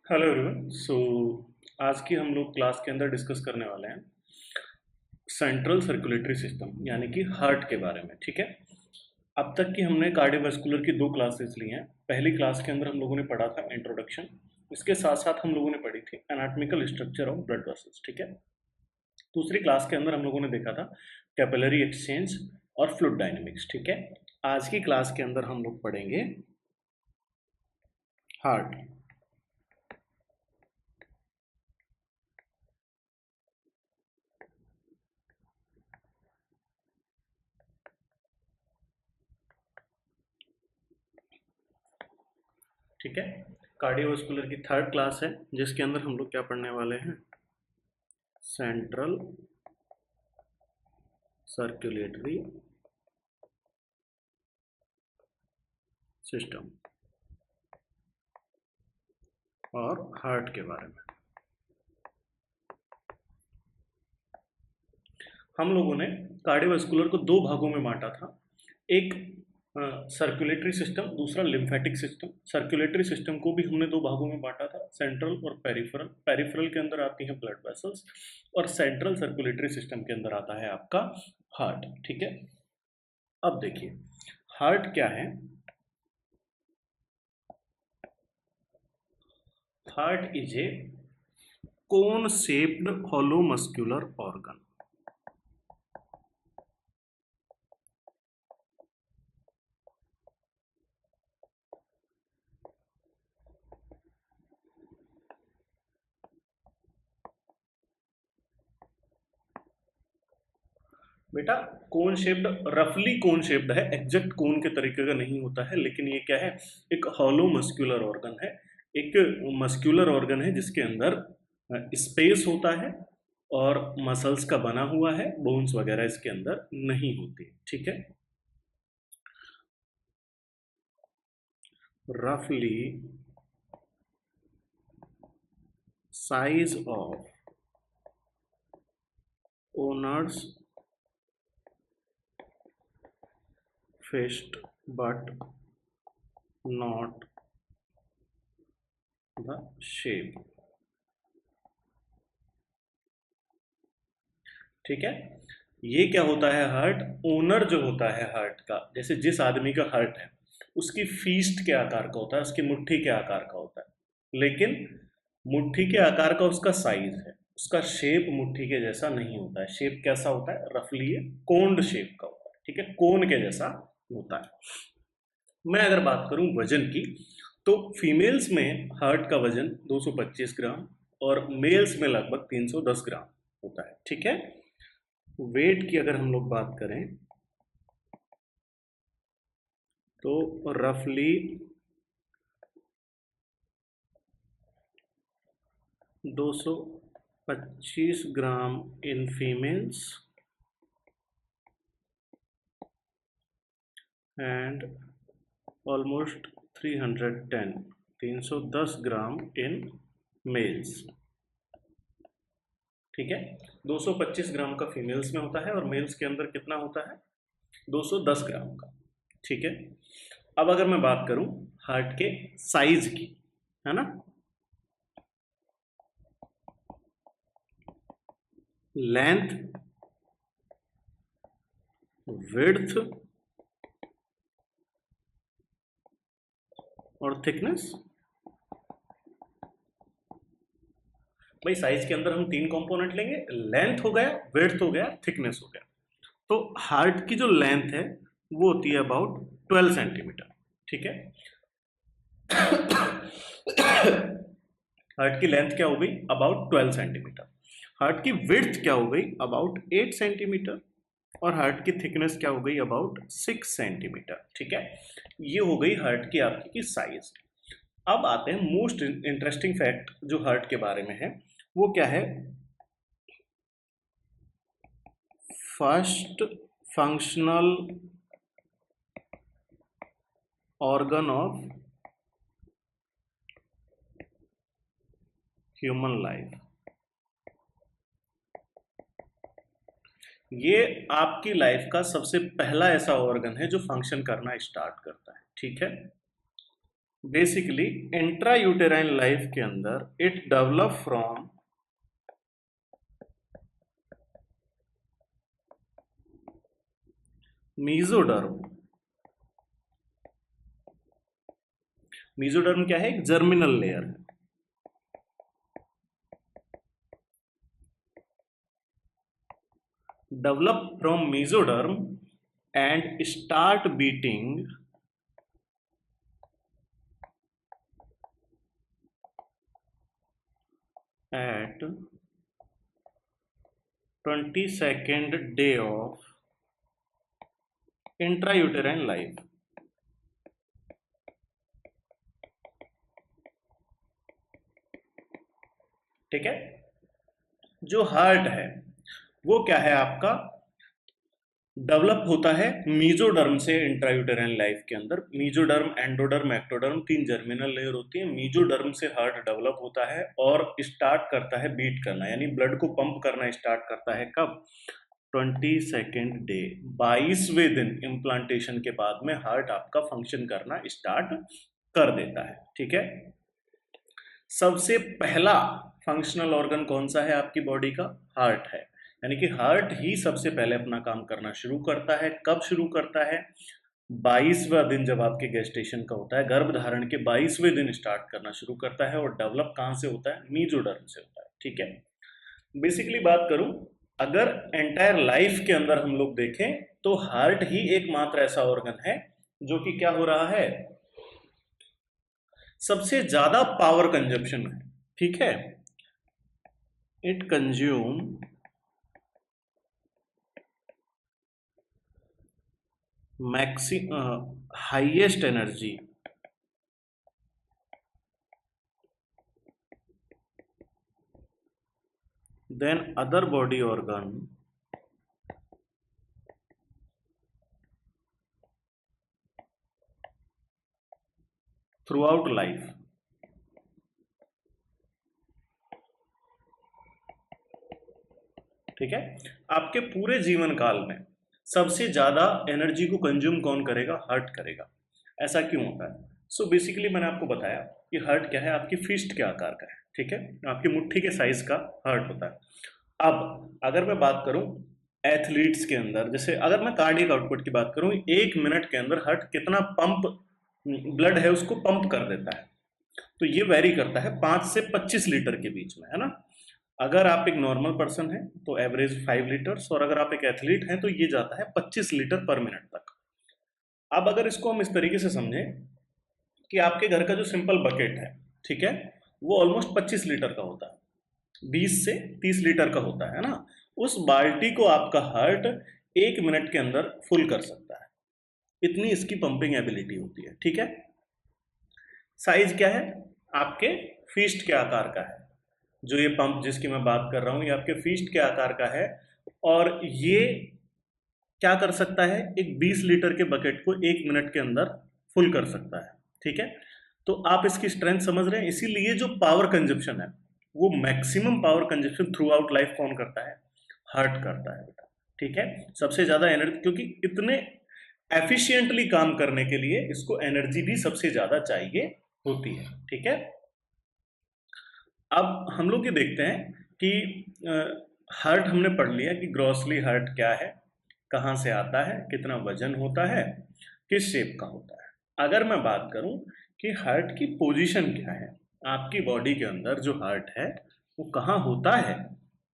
Hello everyone. आज की हम लोग क्लास के अंदर डिस्कस करने वाले हैं सेंट्रल सर्कुलेटरी सिस्टम यानी कि हार्ट के बारे में। ठीक है। अब तक की हमने कार्डियोवास्कुलर की दो क्लासेस ली हैं। पहली क्लास के अंदर हम लोगों ने पढ़ा था इंट्रोडक्शन। इसके साथ साथ हम लोगों ने पढ़ी थी anatomical structure of blood vessels. ठीक है। दूसरी क्लास के अंदर हम लोगों ने देखा था कैपिलरी एक्सचेंज और फ्लूइड डायनेमिक्स। ठीक है। आज की क्लास के अंदर हम लोग पढ़ेंगे हार्ट। ठीक है। कार्डियोवास्कुलर की थर्ड क्लास है जिसके अंदर हम लोग क्या पढ़ने वाले हैं, सेंट्रल सर्कुलेटरी सिस्टम और हार्ट के बारे में। हम लोगों ने कार्डियोवास्कुलर को दो भागों में बांटा था, एक सर्कुलेटरी सिस्टम, दूसरा लिम्फेटिक सिस्टम। सर्कुलेटरी सिस्टम को भी हमने दो भागों में बांटा था, सेंट्रल और पेरिफेरल। पेरिफेरल के अंदर आती हैं ब्लड वेसल्स और सेंट्रल सर्कुलेटरी सिस्टम के अंदर आता है आपका हार्ट। ठीक है। अब देखिए हार्ट क्या है। Heart is a cone shaped hollow muscular organ। बेटा कोन शेप्ड, रफली कोन शेप्ड है, एग्जैक्ट कोन के तरीके का नहीं होता है, लेकिन ये क्या है, एक हॉलो मस्क्यूलर ऑर्गन है। एक मस्क्यूलर ऑर्गन है जिसके अंदर स्पेस होता है और मसल्स का बना हुआ है, बोन्स वगैरह इसके अंदर नहीं होती। ठीक है। रफली size of owner's fist but not the shape. ठीक है। ये क्या होता है, हार्ट ओनर जो होता है हार्ट का, जैसे जिस आदमी का हार्ट है उसकी फीस्ट के आकार का होता है, उसकी मुट्ठी के आकार का होता है, लेकिन मुट्ठी के आकार का उसका साइज है, उसका शेप मुट्ठी के जैसा नहीं होता है। शेप कैसा होता है, रफली कोन्ड शेप का होता है। ठीक है, कोन के जैसा होता है। मैं अगर बात करूं वजन की, तो फीमेल्स में हार्ट का वजन 225 ग्राम और मेल्स में लगभग 310 ग्राम होता है। ठीक है। वेट की अगर हम लोग बात करें तो रफली 225 gram in females and almost 310 gram in males. ठीक है। 225 ग्राम का फीमेल्स में होता है और मेल्स के अंदर कितना होता है, 210 ग्राम का। ठीक है। अब अगर मैं बात करूं हार्ट के साइज की, है ना, लेंथ, विड्थ और थिकनेस। भाई साइज के अंदर हम तीन कंपोनेंट लेंगे, लेंथ हो गया, विड्थ हो गया, थिकनेस हो गया। तो हार्ट की जो लेंथ है वो होती है अबाउट 12 सेंटीमीटर। ठीक है। हार्ट की लेंथ क्या हो गई, अबाउट 12 सेंटीमीटर। हार्ट की विड्थ क्या हो गई, अबाउट 8 सेंटीमीटर। और हार्ट की थिकनेस क्या हो गई, अबाउट 6 सेंटीमीटर। ठीक है। ये हो गई हार्ट की आपकी की साइज। अब आते हैं मोस्ट इंटरेस्टिंग फैक्ट जो हार्ट के बारे में है, वो क्या है, first functional organ of human life. ये आपकी लाइफ का सबसे पहला ऐसा ऑर्गन है जो फंक्शन करना स्टार्ट करता है। ठीक है। बेसिकली इंट्रायूटेराइन लाइफ के अंदर it develop from mesoderm. Mesoderm क्या है? एक जर्मिनल लेयर है। Develop from mesoderm and start beating at 22nd day of intrauterine life। ठीक है। जो हार्ट है वो क्या है आपका? डेवलप होता है मीजोडर्म से इंट्रायूटेराइन लाइफ के अंदर। Mesoderm, endoderm, ectoderm, 3 germinal layer होती है। मीजोडर्म से हार्ट डेवलप होता है और स्टार्ट करता है बीट करना, यानी ब्लड को पंप करना स्टार्ट करता है कब? 22nd डे, 22वें दिन इम्प्लांटेशन के बाद में हार्ट आपका फंक्शन करना स्टार्ट कर देता है। ठीक है। सबसे पहला फंक्शनल ऑर्गन कौन सा है आपकी बॉडी का? हार्ट है। यानी कि हार्ट ही सबसे पहले अपना काम करना शुरू करता है। कब शुरू करता है? 22वां दिन जब आपके गेस्टेशन का होता है, गर्भ धारण के 22वें दिन स्टार्ट करना शुरू करता है। और डेवलप कहाँ से होता है? मीजोडर्म से होता है। ठीक है। बेसिकली बात करूं, अगर एंटायर लाइफ के अंदर हम लोग देखें तो हार्ट ही एकमात्र ऐसा ऑर्गन है जो कि क्या हो रहा है? सबसे ज्यादा पावर कंजप्शन है। ठीक है। It consume highest energy then other body organ throughout life. ठीक है। आपके पूरे जीवन काल में सबसे ज्यादा एनर्जी को कंज्यूम कौन करेगा? हार्ट करेगा। ऐसा क्यों होता है? सो बेसिकली मैंने आपको बताया कि हार्ट क्या है, आपकी फिस्ट के आकार का है। ठीक है। आपकी मुट्ठी के साइज का हार्ट होता है। अब अगर मैं बात करूं एथलीट्स के अंदर, जैसे अगर मैं कार्डियक आउटपुट की बात करूं, 1 मिनट के अंदर हार्ट कितना पंप ब्लड है उसको पंप कर देता है, तो ये वेरी करता है 5 से 25 लीटर के बीच में, है ना। अगर आप एक नॉर्मल पर्सन है तो एवरेज 5 लीटर्स, और अगर आप एक एथलीट हैं तो ये जाता है 25 लीटर पर मिनट तक। अब अगर इसको हम इस तरीके से समझें कि आपके घर का जो सिंपल बकेट है, ठीक है, वो ऑलमोस्ट 25 लीटर का होता है, 20 से 30 लीटर का होता है ना। उस बाल्टी को आपका हार्ट 1 मिनट के अंदर फुल कर सकता है, इतनी इसकी पंपिंग एबिलिटी होती है। ठीक है। साइज क्या है? आपके फीस्ट के आकार का है। जो ये पंप जिसकी मैं बात कर रहा हूं, ये आपके फीस्ट के आकार का है। और ये क्या कर सकता है? एक 20 लीटर के बकेट को 1 मिनट के अंदर फुल कर सकता है। ठीक है। तो आप इसकी स्ट्रेंथ समझ रहे हैं। इसीलिए जो पावर कंजप्शन है, वो maximum power consumption through out life कौन करता है? हार्ट करता है बेटा। ठीक है। सबसे ज्यादा एनर्जी, क्योंकि इतने एफिशिएंटली काम करने के लिए इसको एनर्जी भी सबसे ज्यादा चाहिए होती है। ठीक है। अब हम लोग ये देखते हैं कि हार्ट हमने पढ़ लिया कि ग्रॉसली हार्ट क्या है, कहाँ से आता है, कितना वजन होता है, किस शेप का होता है। अगर मैं बात करूं कि हार्ट की पोजीशन क्या है, आपकी बॉडी के अंदर जो हार्ट है वो कहाँ होता है,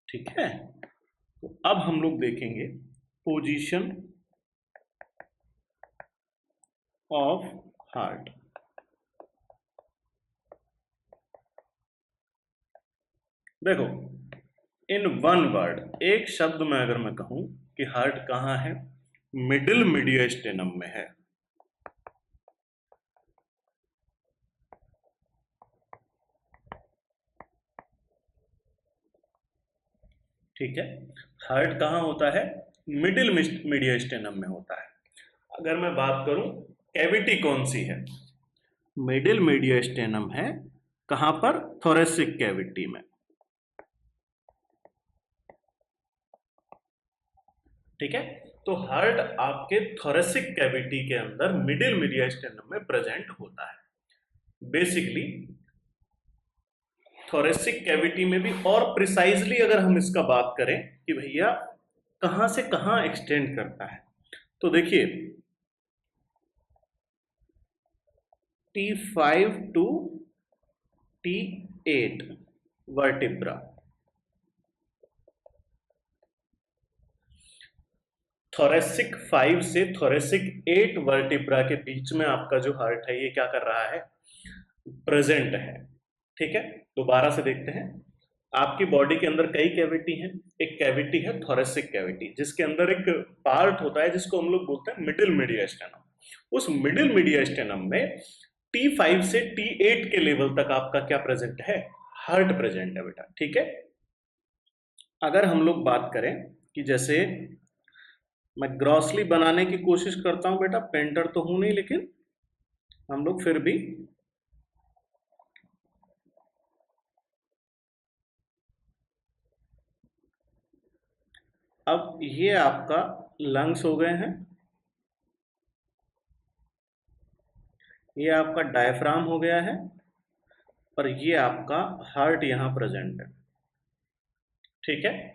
ठीक है, तो अब हम लोग देखेंगे पोजीशन ऑफ हार्ट। देखो, इन वन वर्ड, एक शब्द में अगर मैं कहूं कि हार्ट कहाँ है, मिडिल मीडियस्टेनम में है। ठीक है। हार्ट कहाँ होता है? मिडिल मीडियस्टेनम में होता है। अगर मैं बात करूं कैविटी कौन सी है, मिडिल मीडियस्टेनम है। कहां पर? थोरेसिक कैविटी में। ठीक है। तो हार्ट आपके थोरेसिक कैविटी के अंदर मिडिल मीडियस्टेनम में प्रेजेंट होता है। बेसिकली थोरेसिक कैविटी में भी, और प्रिसाइजली अगर हम इसका बात करें कि भैया कहां से कहां एक्सटेंड करता है, तो देखिए T5 to T8 vertebra, thoracic 5 से थोरेसिक 8 वर्टिब्रा के बीच में आपका जो हार्ट है ये क्या कर रहा है, प्रेजेंट है। ठीक है, दोबारा से देखते हैं। आपकी बॉडी के अंदर कई कैविटी हैं। एक कैविटी है थोरेसिक कैविटी, जिसके अंदर एक पार्ट होता है जिसको हम लोग बोलते हैं मिडिल मीडियास्टेनम। उस मिडिल मीडियास्टेनम में T5 से T8 के लेवल तक आपका क्या प्रेजेंट है, हार्ट प्रेजेंट है बेटा। ठीक है, अगर हम लोग बात करें कि जैसे मैं ग्रॉसली बनाने की कोशिश करता हूं बेटा, पेंटर तो हूं नहीं, लेकिन हम लोग फिर भी अब ये आपका लंग्स हो गए हैं, ये आपका डायफ्राम हो गया है, और ये आपका हार्ट यहां प्रेजेंट है। ठीक है,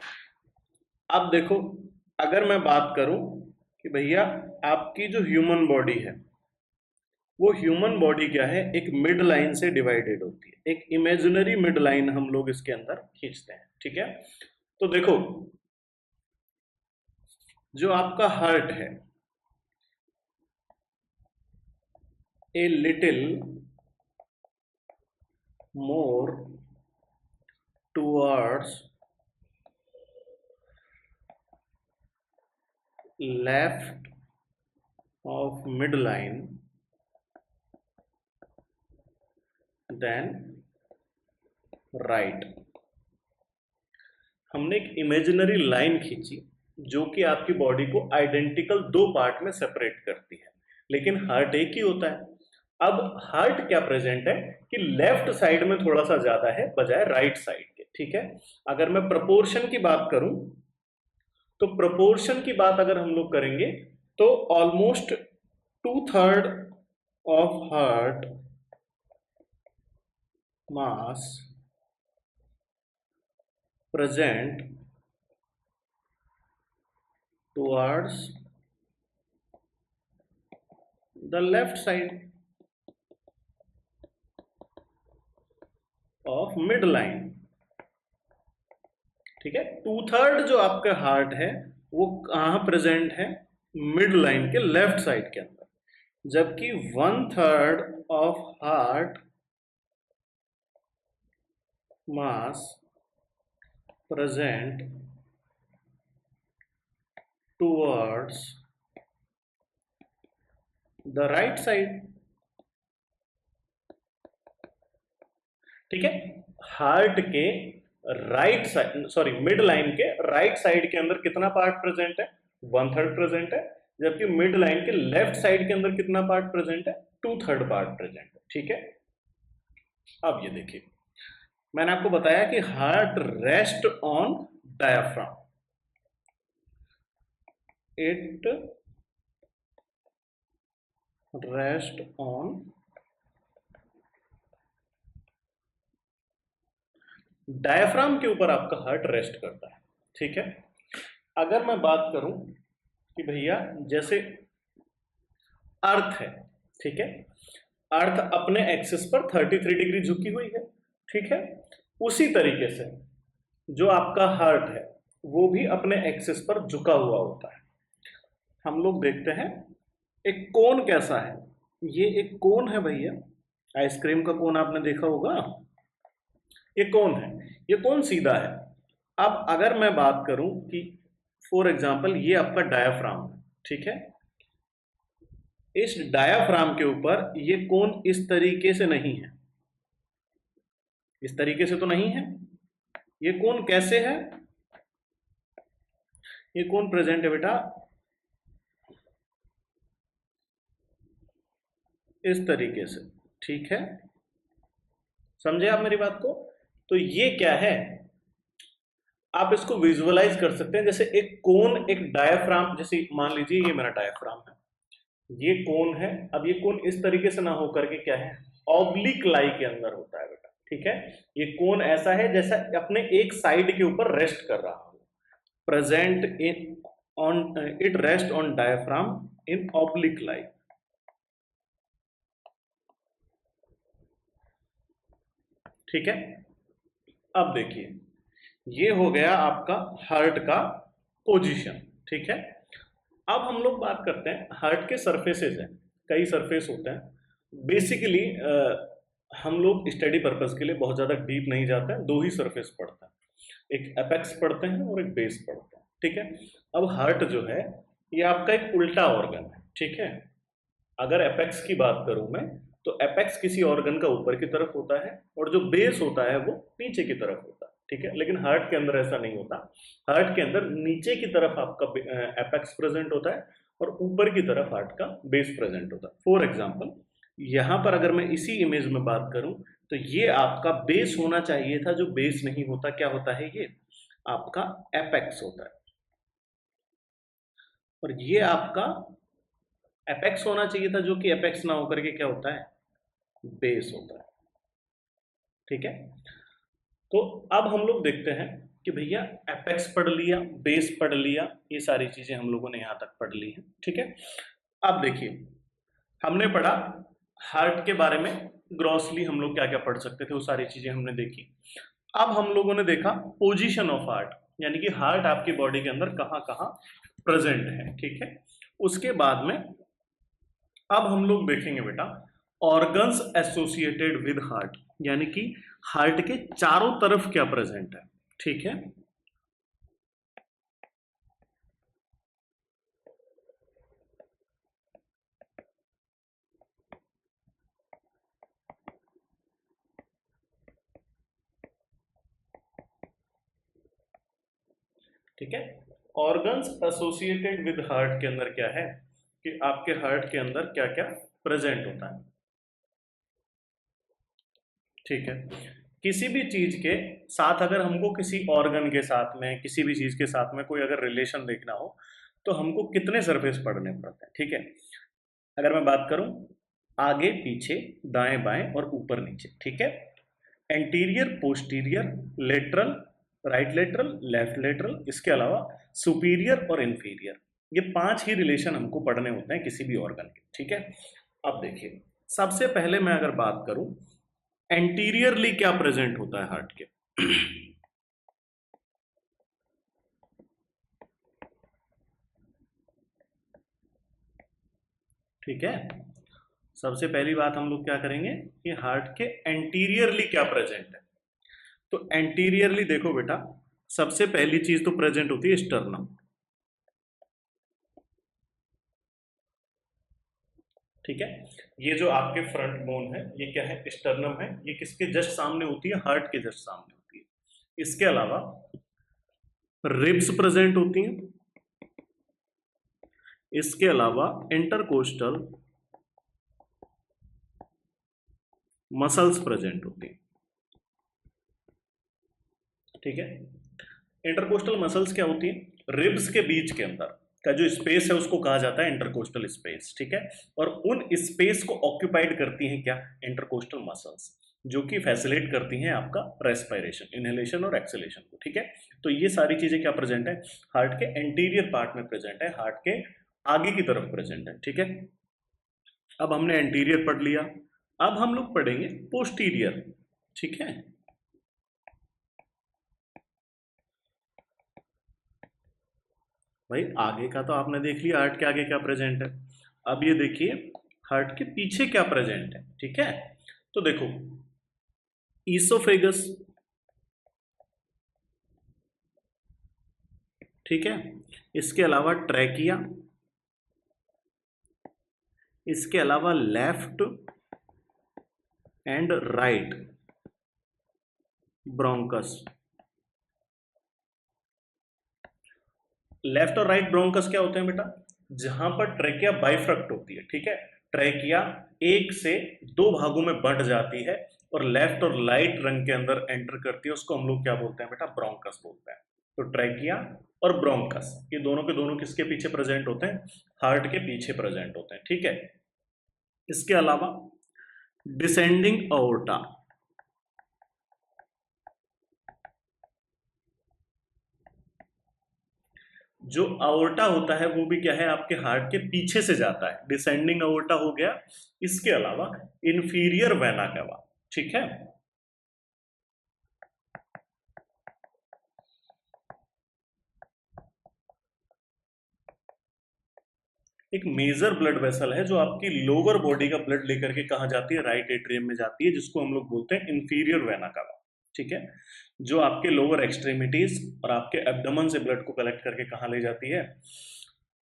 अब देखो अगर मैं बात करूं कि भैया आपकी जो ह्यूमन बॉडी है, वो ह्यूमन बॉडी क्या है, एक मिड लाइन से डिवाइडेड होती है। एक इमेजिनरी मिड लाइन हम लोग इसके अंदर खींचते हैं। ठीक है, तो देखो जो आपका हार्ट है, a little more towards left of mid line then right. हमने एक इमेजिनरी लाइन खींची जो कि आपकी बॉडी को आइडेंटिकल दो पार्ट में सेपरेट करती है, लेकिन हार्ट एक ही होता है। अब हार्ट क्या प्रेजेंट है कि लेफ्ट साइड में थोड़ा सा ज्यादा है बजाय राइट साइड के। ठीक है, अगर मैं प्रोपोर्शन की बात करूं तो प्रोपोर्शन की बात अगर हम लोग करेंगे तो almost 2/3 of heart mass present towards the left side of midline। ठीक है, 2/3 जो आपका हार्ट है वो कहां प्रेजेंट है, मिड लाइन के लेफ्ट साइड के अंदर, जबकि 1/3 of heart mass present towards the right side। ठीक है, हार्ट के right side, sorry mid line के राइट साइड के अंदर कितना पार्ट प्रेजेंट है, 1/3 प्रेजेंट है, जबकि मिड लाइन के लेफ्ट साइड के अंदर कितना पार्ट प्रेजेंट है, 2/3 पार्ट प्रेजेंट है। ठीक है, अब ये देखिए मैंने आपको बताया कि heart rest on diaphragm, it rest on diaphragm के ऊपर आपका हार्ट रेस्ट करता है। ठीक है, अगर मैं बात करूं कि भैया जैसे अर्थ है, ठीक है, अर्थ अपने एक्सिस पर 33 डिग्री झुकी हुई है। ठीक है, उसी तरीके से जो आपका हार्ट है वो भी अपने एक्सिस पर झुका हुआ होता है। हम लोग देखते हैं एक कोन कैसा है, ये एक कोन है भैया, आइसक्रीम का कोन आपने देखा होगा, ये कोन है, ये कोन सीधा है। अब अगर मैं बात करूं कि फॉर एग्जांपल ये आपका डायाफ्राम है, ठीक है, इस डायाफ्राम के ऊपर ये कोन इस तरीके से नहीं है, इस तरीके से तो नहीं है, ये कोन कैसे है, ये कोन प्रेजेंट है बेटा इस तरीके से। ठीक है, समझे आप मेरी बात को? तो ये क्या है, आप इसको विजुअलाइज कर सकते हैं जैसे एक कोन, एक डायाफ्राम, जैसे मान लीजिए ये मेरा डायाफ्राम है, ये कोन है। अब ये कोन इस तरीके से ना होकर के क्या है, ऑब्लिक लाई के अंदर होता है बेटा, ठीक है। ये कोन ऐसा है जैसा अपने एक साइड के ऊपर रेस्ट कर रहा हो, present in on it rest on diaphragm in oblique lie. ठीक है, अब देखिए ये हो गया आपका हार्ट का पोजीशन, ठीक है। अब हम लोग बात करते हैं हार्ट के सरफेसेस हैं, कई सरफेस होते हैं। बेसिकली हम लोग स्टडी पर्पस के लिए बहुत ज़्यादा डीप नहीं जाते हैं, दो ही सरफेस पढ़ते हैं, एक एपेक्स पढ़ते हैं और एक बेस पढ़ते हैं, ठीक है। अब हार्ट जो है ये आपका एक उल्टा ऑर्गन है, ठीक है। अगर एपेक्स की बात करूं मैं तो एपेक्स किसी ऑर्गन का ऊपर की तरफ होता है और जो बेस होता है वो नीचे की तरफ होता है, ठीक है। लेकिन हार्ट के अंदर ऐसा नहीं होता, हार्ट के अंदर नीचे की तरफ आपका एपेक्स प्रेजेंट होता है और ऊपर की तरफ हार्ट का बेस प्रेजेंट होता है। फॉर एग्जाम्पल यहाँ पर अगर मैं इसी इमेज में बात करूं तो ये आपका बेस होना चाहिए था, जो बेस नहीं होता, क्या होता है, ये आपका एपेक्स होता है, और ये आपका एपेक्स होना चाहिए था, जो कि एपेक्स ना होकर के क्या होता है, बेस होता है, ठीक है। तो अब हम लोग देखते हैं कि भैया एपेक्स पढ़ लिया, बेस पढ़ लिया, ये सारी चीजें हम लोगों ने यहां तक पढ़ ली है, ठीक है। अब देखिए हमने पढ़ा हार्ट के बारे में, ग्रॉसली हम लोग क्या क्या पढ़ सकते थे वो सारी चीजें हमने देखी। अब हम लोगों ने देखा पोजीशन ऑफ हार्ट, यानी कि हार्ट आपकी बॉडी के अंदर कहाँ कहाँ प्रेजेंट है, ठीक है। उसके बाद में अब हम लोग देखेंगे बेटा ऑर्गन्स एसोसिएटेड विद हार्ट, यानी कि हार्ट के चारों तरफ क्या प्रेजेंट है, ठीक है। ठीक है, ऑर्गन्स एसोसिएटेड विद हार्ट के अंदर क्या है कि आपके हार्ट के अंदर क्या क्या प्रेजेंट होता है, ठीक है। किसी भी चीज के साथ अगर हमको किसी ऑर्गन के साथ में, किसी भी चीज के साथ में कोई अगर रिलेशन देखना हो तो हमको कितने सरफेस पढ़ने पड़ते हैं, ठीक है। अगर मैं बात करूं आगे पीछे दाएं बाएं और ऊपर नीचे, ठीक है। Anterior, posterior, lateral, right lateral, left lateral, इसके अलावा सुपीरियर और इंफीरियर, ये 5 ही रिलेशन हमको पढ़ने होते हैं किसी भी ऑर्गन के, ठीक है। अब देखिए सबसे पहले मैं अगर बात करूं एंटीरियरली क्या प्रेजेंट होता है हार्ट के, ठीक है। सबसे पहली बात हम लोग क्या करेंगे कि हार्ट के एंटीरियरली क्या प्रेजेंट है। तो एंटीरियरली देखो बेटा सबसे पहली चीज तो प्रेजेंट होती है स्टर्नम, ठीक है। ये जो आपके फ्रंट बोन है ये क्या है, स्टर्नम है, ये किसके जस्ट सामने होती है, हार्ट के जस्ट सामने होती है। इसके अलावा रिब्स प्रेजेंट होती हैं, इसके अलावा इंटरकोस्टल मसल्स प्रेजेंट होती हैं, ठीक है। इंटरकोस्टल मसल्स क्या होती है, रिब्स के बीच के अंदर का जो स्पेस है उसको कहा जाता है इंटरकोस्टल स्पेस, ठीक है। और उन स्पेस को ऑक्यूपाइड करती हैं क्या, इंटरकोस्टल मसल्स, जो कि फैसिलिटेट करती हैं आपका रेस्पिरेशन, इनहेलेशन और एक्सहेलेशन को, ठीक है। तो ये सारी चीजें क्या प्रेजेंट है, हार्ट के एंटीरियर पार्ट में प्रेजेंट है, हार्ट के आगे की तरफ प्रेजेंट है, ठीक है। अब हमने एंटीरियर पढ़ लिया, अब हम लोग पढ़ेंगे पोस्टीरियर, ठीक है। भाई आगे का तो आपने देख लिया हार्ट के आगे क्या प्रेजेंट है, अब ये देखिए हार्ट के पीछे क्या प्रेजेंट है, ठीक है। तो देखो ईसोफेगस, ठीक है। इसके अलावा ट्रैकिया, इसके अलावा left and right bronchus, left और राइट ब्रोंकस क्या होते हैं बेटा, जहां पर ट्रैकिया बाइफ्रक्ट होती है, ठीक है। ट्रैकिया एक से दो भागों में बंट जाती है और लेफ्ट और राइट रंग के अंदर एंटर करती है, उसको हम लोग क्या बोलते हैं बेटा, ब्रोंकस बोलते हैं। तो ट्रैकिया और ब्रोंकस ये दोनों के दोनों किसके पीछे प्रेजेंट होते हैं, हार्ट के पीछे प्रेजेंट होते हैं, ठीक है। इसके अलावा डिसेंडिंग अओर्टा। जो अओर्टा होता है वो भी क्या है, आपके हार्ट के पीछे से जाता है, डिसेंडिंग अओर्टा हो गया। इसके अलावा इंफीरियर वेना कैवा, ठीक है। एक मेजर ब्लड वेसल है जो आपकी लोअर बॉडी का ब्लड लेकर के कहाँ जाती है, राइट एट्रियम में जाती है, जिसको हम लोग बोलते हैं इंफीरियर वेना कावा, ठीक है। जो आपके लोअर एक्सट्रीमिटीज और आपके एब्डोमेन से ब्लड को कलेक्ट करके कहाँ ले जाती है,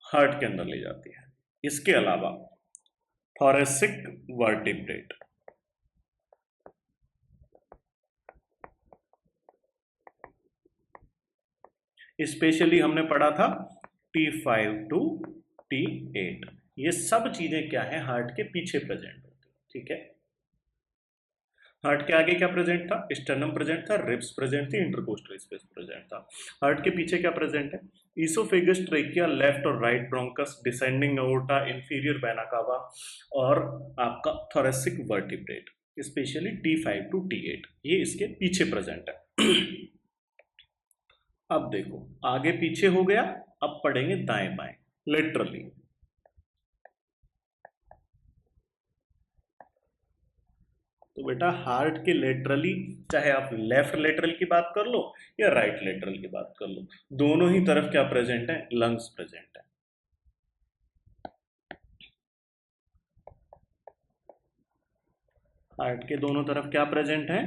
हार्ट के अंदर ले जाती है। इसके अलावा थोरेसिक वर्टिब्रेट, स्पेशली हमने पढ़ा था T5 टू T8, ये सब चीजें क्या है, हार्ट के पीछे प्रेजेंट होती है, ठीक है। हार्ट के आगे क्या प्रेजेंट था, स्टर्नम प्रेजेंट था, रिब्स प्रेजेंट थी, इंटरकोस्टल स्पेस प्रेजेंट था। हार्ट के पीछे क्या प्रेजेंट है, ईसोफेगस, ट्रेकिया, लेफ्ट और right bronchus, descending aorta, inferior vena cava और आपका thoracic vertebrate, specially T5 to T8, ये इसके पीछे प्रेजेंट है। अब देखो आगे पीछे हो गया, अब पढ़ेंगे दाएं बाएं लेटरली। तो बेटा हार्ट के लेटरली, चाहे आप लेफ्ट लेटरल की बात कर लो या राइट लेटरल की बात कर लो, दोनों ही तरफ क्या प्रेजेंट है, लंग्स प्रेजेंट है। हार्ट के दोनों तरफ क्या प्रेजेंट है,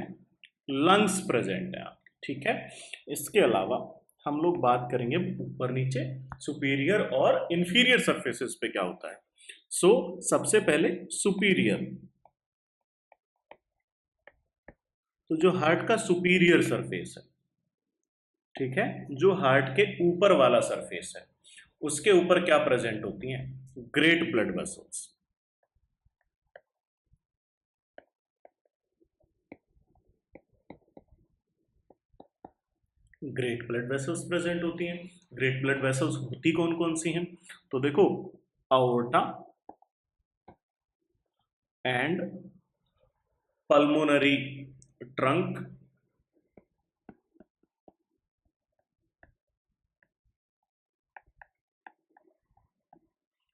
लंग्स प्रेजेंट है, ठीक है। इसके अलावा हम लोग बात करेंगे ऊपर नीचे सुपीरियर और इंफीरियर सरफेसेस पे क्या होता है। सबसे पहले सुपीरियर, तो जो हार्ट का सुपीरियर सरफेस है, ठीक है, जो हार्ट के ऊपर वाला सरफेस है, उसके ऊपर क्या प्रेजेंट होती हैं, great blood vessels. Great blood vessels present होती हैं। ग्रेट ब्लड वेसल्स होती कौन कौन सी हैं, तो देखो अओर्टा एंड पल्मोनरी ट्रंक,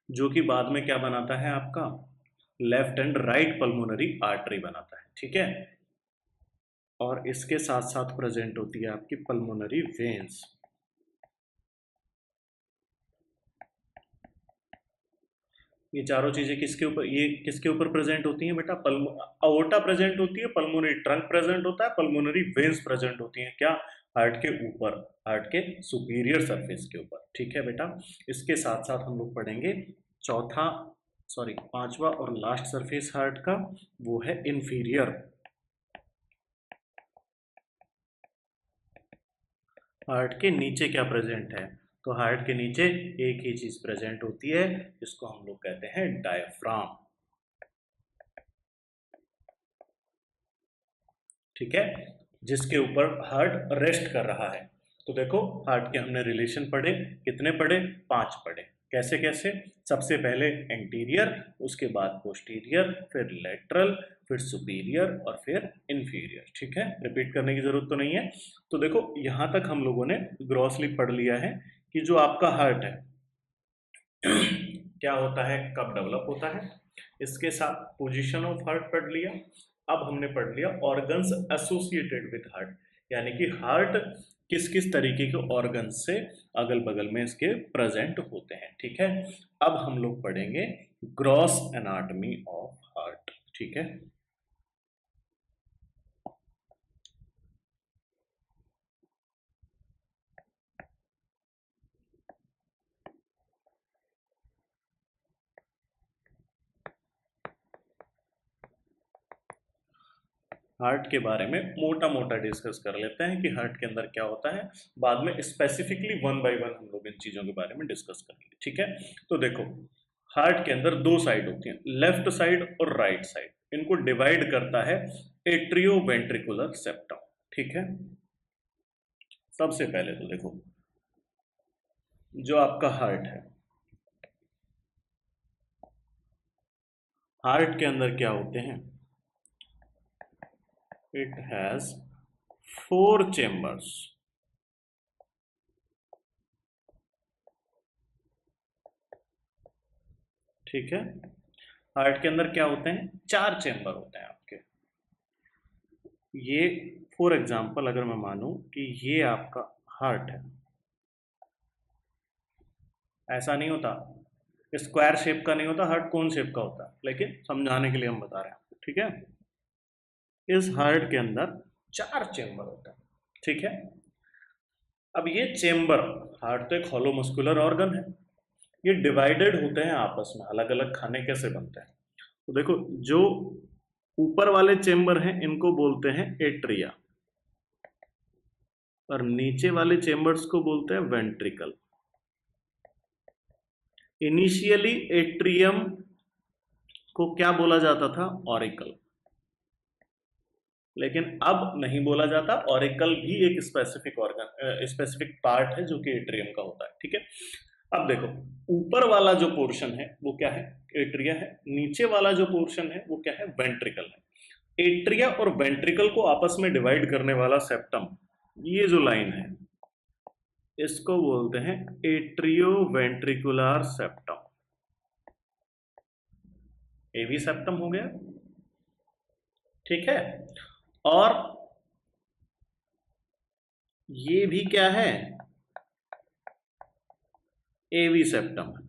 जो कि बाद में क्या बनाता है आपका, left and right pulmonary artery बनाता है, ठीक है। और इसके साथ साथ प्रेजेंट होती है आपकी पल्मोनरी वेन्स। ये चारों चीजें किसके ऊपर, ये किसके ऊपर प्रेजेंट होती हैं बेटा, अओर्टा प्रेजेंट होती है, पल्मोनरी ट्रंक प्रेजेंट होता है, पल्मोनरी वेन्स प्रेजेंट होती हैं, क्या, हार्ट के ऊपर, हार्ट के सुपीरियर सरफेस के ऊपर, ठीक है बेटा। इसके साथ साथ हम लोग पढ़ेंगे चौथा, सॉरी पांचवा और लास्ट सरफेस हार्ट का, वो है इंफीरियर। हार्ट के नीचे क्या प्रेजेंट है, तो हार्ट के नीचे एक ही चीज प्रेजेंट होती है, जिसको हम लोग कहते हैं डायफ्राम, ठीक है, जिसके ऊपर हार्ट रेस्ट कर रहा है। तो देखो हार्ट के हमने रिलेशन पढ़े, कितने पढ़े, 5 पढ़े। कैसे कैसे, सबसे पहले एंटीरियर, उसके बाद पोस्टीरियर, फिर लेटरल, फिर सुपीरियर और फिर इंफीरियर, ठीक है, रिपीट करने की जरूरत तो नहीं है। तो देखो यहां तक हम लोगों ने ग्रॉसली पढ़ लिया है कि जो आपका हार्ट है क्या होता है, कब डेवलप होता है, इसके साथ पोजीशन ऑफ हार्ट पढ़ लिया। अब हमने पढ़ लिया ऑर्गन्स एसोसिएटेड विद हार्ट, यानी कि हार्ट किस किस तरीके के ऑर्गन्स से अगल बगल में इसके प्रेजेंट होते हैं, ठीक है। अब हम लोग पढ़ेंगे ग्रॉस एनाटॉमी ऑफ हार्ट, ठीक है। हार्ट के बारे में मोटा मोटा डिस्कस कर लेते हैं कि हार्ट के अंदर क्या होता है, बाद में स्पेसिफिकली वन बाय वन हम लोग इन चीजों के बारे में डिस्कस करेंगे, ठीक है। तो देखो हार्ट के अंदर दो साइड होती हैं, लेफ्ट साइड और राइट साइड, इनको डिवाइड करता है एट्रियो वेंट्रिकुलर सेप्टम, ठीक है। सबसे पहले तो देखो जो आपका हार्ट है, हार्ट के अंदर क्या होते हैं, It has 4 chambers. ठीक है, हार्ट के अंदर क्या होते हैं, 4 चेम्बर होते हैं आपके। ये फॉर एग्जांपल अगर मैं मानूं कि ये आपका हार्ट है, ऐसा नहीं होता, स्क्वायर शेप का नहीं होता हार्ट, कौन शेप का होता है, लेकिन समझाने के लिए हम बता रहे हैं आपको, ठीक है। इस हार्ट के अंदर 4 चेम्बर होता है, ठीक है। अब ये चेम्बर, हार्ट तो एक हॉलो मस्कुलर ऑर्गन है, ये डिवाइडेड होते हैं आपस में, अलग अलग खाने कैसे बनते हैं। तो देखो, जो ऊपर वाले चेम्बर हैं इनको बोलते हैं एट्रिया, और नीचे वाले चेम्बर्स को बोलते हैं वेंट्रिकल। इनिशियली एट्रियम को क्या बोला जाता था, ऑरिकल, लेकिन अब नहीं बोला जाता। ऑरिकल भी एक स्पेसिफिक ऑर्गन, स्पेसिफिक पार्ट है जो कि एट्रियम का होता है, ठीक है। अब देखो, ऊपर वाला जो पोर्शन है वो क्या है, एट्रिया है, नीचे वाला जो पोर्शन है वो क्या है, वेंट्रिकल है। एट्रिया और वेंट्रिकल को आपस में डिवाइड करने वाला सेप्टम, ये जो लाइन है इसको बोलते हैं एट्रियो वेंट्रिकुलर सेप्टम। ये भी सेप्टम हो गया, ठीक है। और ये भी क्या है, ए भी सेप्टम है।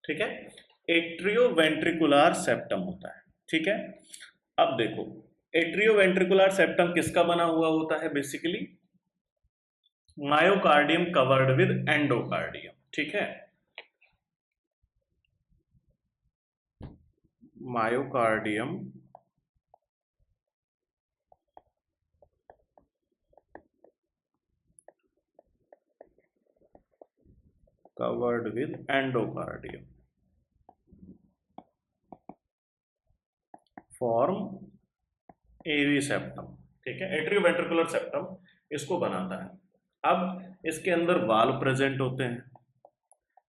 ठीक है, एट्रियो वेंट्रिकुलर सेप्टम होता है, ठीक है। अब देखो, एट्रियो वेंट्रिकुलर सेप्टम किसका बना हुआ होता है, basically myocardium covered with endocardium, ठीक है। Myocardium covered with endocardium form AV septum, ठीक है। एट्रियोवेंट्रिकुलर सेप्टम इसको बनाता है। अब इसके अंदर वाल्व प्रेजेंट होते हैं,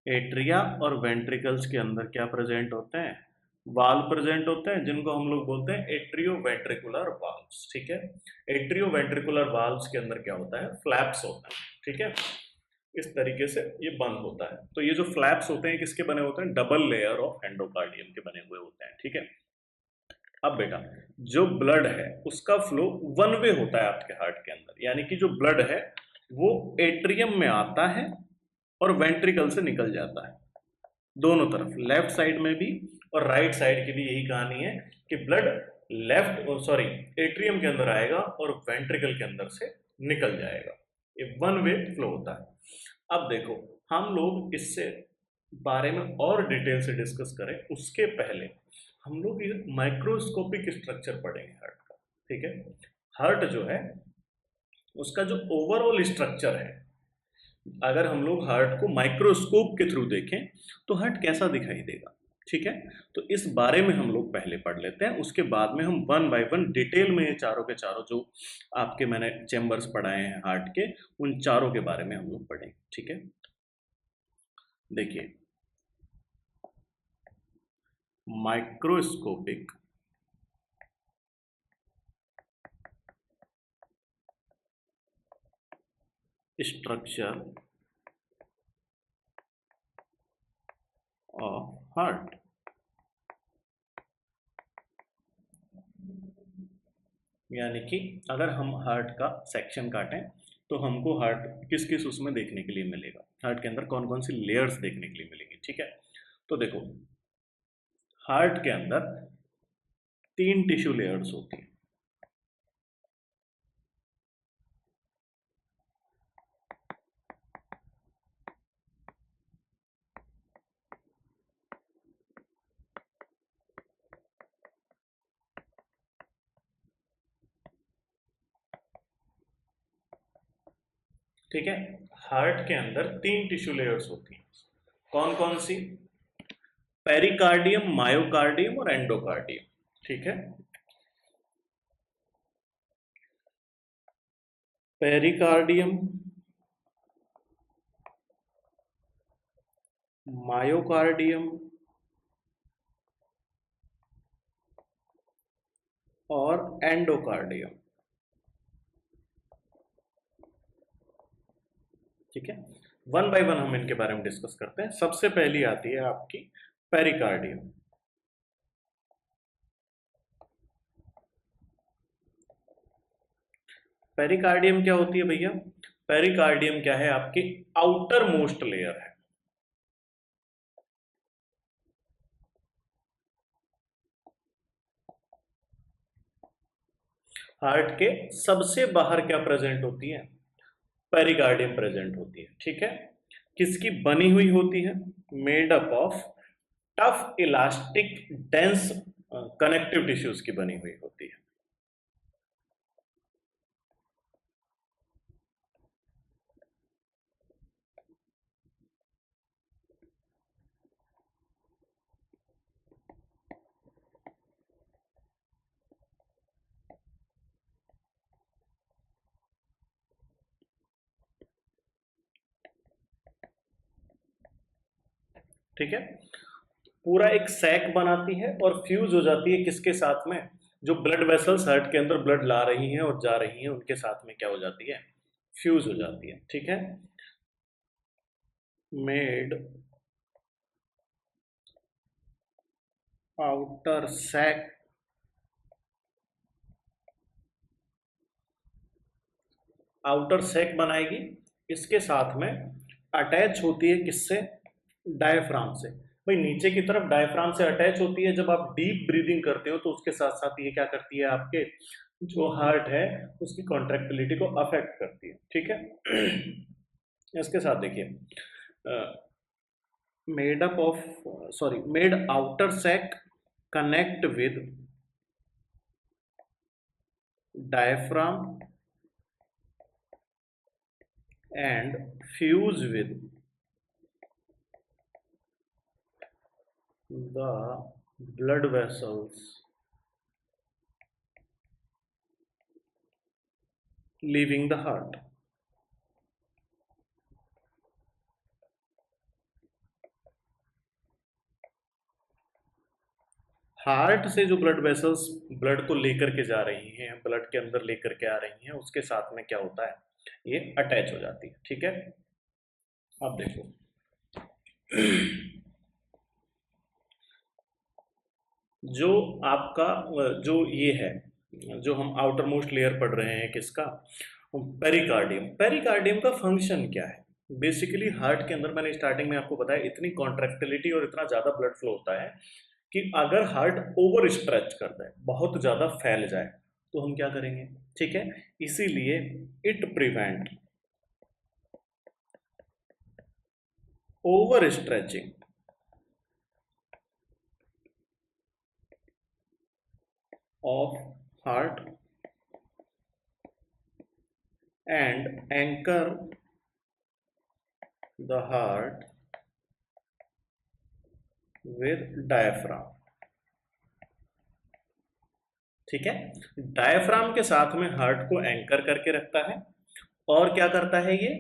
एट्रिया और वेंट्रिकल्स के अंदर क्या प्रेजेंट होते हैं, वाल्व प्रेजेंट होते हैं, जिनको हम लोग बोलते हैं एट्रियोवेंट्रिकुलर वाल्व्स, ठीक है। एट्रियोवेंट्रिकुलर वाल्व्स के अंदर क्या होता है, फ्लैप्स होता है, ठीक है। इस तरीके से ये बंद होता है। तो ये जो फ्लैप्स होते हैं किसके बने होते हैं, डबल लेयर ऑफ एंडोकार्डियम के बने हुए होते हैं, ठीक है। अब बेटा, जो ब्लड है उसका फ्लो वन वे होता है आपके हार्ट के अंदर, यानी कि जो ब्लड है वो एट्रियम में आता है और वेंट्रिकल से निकल जाता है, दोनों तरफ, लेफ्ट साइड में भी और राइट साइड की भी यही कहानी है कि ब्लड लेफ्ट, सॉरी, एट्रियम के अंदर आएगा और वेंट्रिकल के अंदर से निकल जाएगा। ये वन वे फ्लो होता है। अब देखो, हम लोग इससे बारे में और डिटेल से डिस्कस करें उसके पहले हम लोग ये माइक्रोस्कोपिक स्ट्रक्चर पढ़ेंगे हार्ट का, ठीक है। हार्ट जो है उसका जो ओवरऑल स्ट्रक्चर है, अगर हम लोग हार्ट को माइक्रोस्कोप के थ्रू देखें तो हार्ट कैसा दिखाई देगा, ठीक है। तो इस बारे में हम लोग पहले पढ़ लेते हैं, उसके बाद में हम वन बाय वन डिटेल में ये चारों के चारों जो आपके मैंने चेम्बर्स पढ़ाए हैं हार्ट के, उन चारों के बारे में हम लोग पढ़ेंगे, ठीक है। देखिए, माइक्रोस्कोपिक स्ट्रक्चर ऑफ हार्ट, यानी कि अगर हम हार्ट का सेक्शन काटें तो हमको हार्ट किस किस उसमें देखने के लिए मिलेगा, हार्ट के अंदर कौन कौन सी लेयर्स देखने के लिए मिलेंगी, ठीक है। तो देखो, हार्ट के अंदर 3 टिश्यू लेयर्स होती हैं, ठीक है। हार्ट के अंदर 3 टिश्यू लेयर्स होती हैं, कौन कौन सी, पेरिकार्डियम, मायोकार्डियम और एंडोकार्डियम, ठीक है। पेरिकार्डियम मायोकार्डियम और एंडोकार्डियम। ठीक है, वन बाय वन हम इनके बारे में डिस्कस करते हैं। सबसे पहली आती है आपकी पेरिकार्डियम। पेरिकार्डियम क्या होती है भैया? पेरिकार्डियम क्या है? आपकी आउटर मोस्ट लेयर है। हार्ट के सबसे बाहर क्या प्रेजेंट होती है? पेरिकार्डियम प्रेजेंट होती है। ठीक है, किसकी बनी हुई होती है? Made up of tough elastic dense connective tissues की बनी हुई होती है। ठीक है, पूरा एक सैक बनाती है और फ्यूज हो जाती है किसके साथ में? जो ब्लड वेसल्स हार्ट के अंदर ब्लड ला रही हैं और जा रही हैं उनके साथ में क्या हो जाती है? फ्यूज हो जाती है। ठीक है, made outer sac outer sac बनाएगी, इसके साथ में अटैच होती है किससे? डायफ्राम से। भाई नीचे की तरफ डायफ्राम से अटैच होती है। जब आप डीप ब्रीदिंग करते हो तो उसके साथ साथ ये क्या करती है? आपके जो हार्ट है उसकी कॉन्ट्रेक्टिलिटी को अफेक्ट करती है। ठीक है, इसके साथ देखिए, made up of sorry made outer sac connect with diaphragm and fuse with the blood vessels leaving the heart। Heart से जो ब्लड वेसल्स ब्लड को लेकर के जा रही हैं, ब्लड के अंदर लेकर के आ रही हैं, उसके साथ में क्या होता है? ये अटैच हो जाती है। ठीक है, अब देखो जो आपका जो ये है, जो हम आउटर मोस्ट लेयर पढ़ रहे हैं किसका? पेरिकार्डियम। पेरिकार्डियम का फंक्शन क्या है? बेसिकली हार्ट के अंदर मैंने स्टार्टिंग में आपको बताया इतनी कॉन्ट्रैक्टिलिटी और इतना ज्यादा ब्लड फ्लो होता है कि अगर हार्ट ओवर स्ट्रेच कर दे, बहुत ज्यादा फैल जाए, तो हम क्या करेंगे? ठीक है, इसीलिए it prevent over stretching of heart and anchor the heart with diaphragm। ठीक है, डायफ्राम के साथ में हार्ट को एंकर करके रखता है और क्या करता है? ये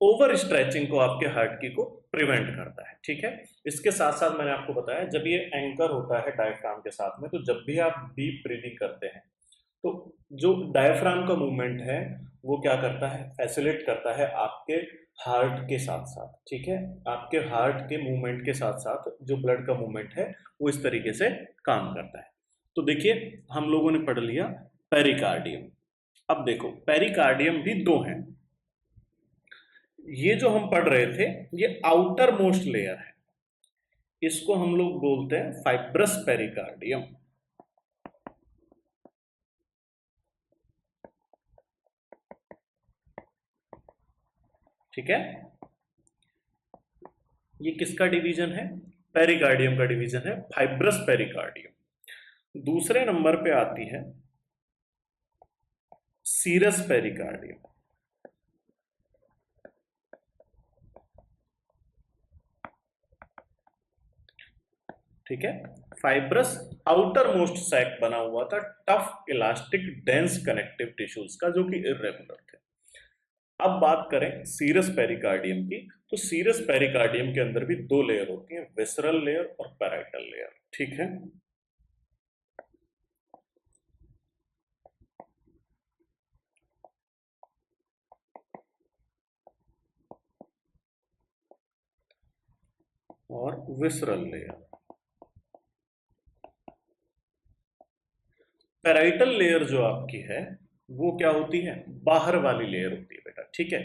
ओवर स्ट्रेचिंग को आपके हार्ट की को प्रिवेंट करता है। ठीक है, इसके साथ साथ मैंने आपको बताया जब ये एंकर होता है डायफ्राम के साथ में, तो जब भी आप डीप ब्रीदिंग करते हैं तो जो डायफ्राम का मूवमेंट है वो क्या करता है? फैसिलिटेट करता है आपके हार्ट के साथ साथ। ठीक है, आपके हार्ट के मूवमेंट के साथ साथ जो ब्लड का मूवमेंट है वो इस तरीके से काम करता है। तो देखिए हम लोगों ने पढ़ लिया पेरिकार्डियम। अब देखो पेरिकार्डियम भी दो हैं। ये जो हम पढ़ रहे थे ये आउटर मोस्ट लेयर है, इसको हम लोग बोलते हैं फाइब्रस पेरिकार्डियम। ठीक है, ये किसका डिवीजन है? पेरिकार्डियम का डिवीजन है, फाइब्रस पेरिकार्डियम। दूसरे नंबर पे आती है सीरस पेरिकार्डियम। ठीक है, फाइब्रस आउटर मोस्ट सैक बना हुआ था tough elastic dense connective tissues का, जो कि इरेगुलर थे। अब बात करें सीरस पेरिकार्डियम की, तो सीरस पेरिकार्डियम के अंदर भी दो लेयर होती हैं, विसरल लेयर और पैराइटल लेयर। ठीक है, और विसरल लेयर। पैराइटल लेयर जो आपकी है वो क्या होती है, बाहर वाली लेयर होती है बेटा। ठीक है,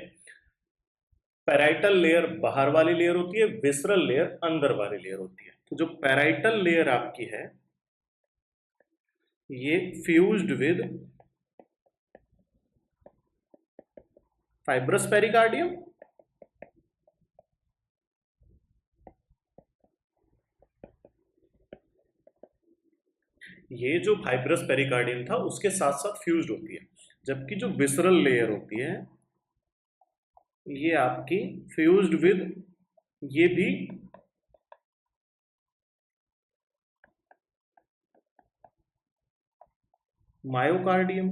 पैराइटल लेयर बाहर वाली लेयर होती है, विसरल लेयर अंदर वाली लेयर होती है। तो जो पैराइटल लेयर आपकी है ये फ्यूज्ड विद फाइब्रस पेरिकार्डियम, ये जो फाइब्रस पेरिकार्डियम था उसके साथ साथ फ्यूज्ड होती है, जबकि जो विसरल लेयर होती है ये आपकी फ्यूज्ड विद, ये भी मायोकार्डियम।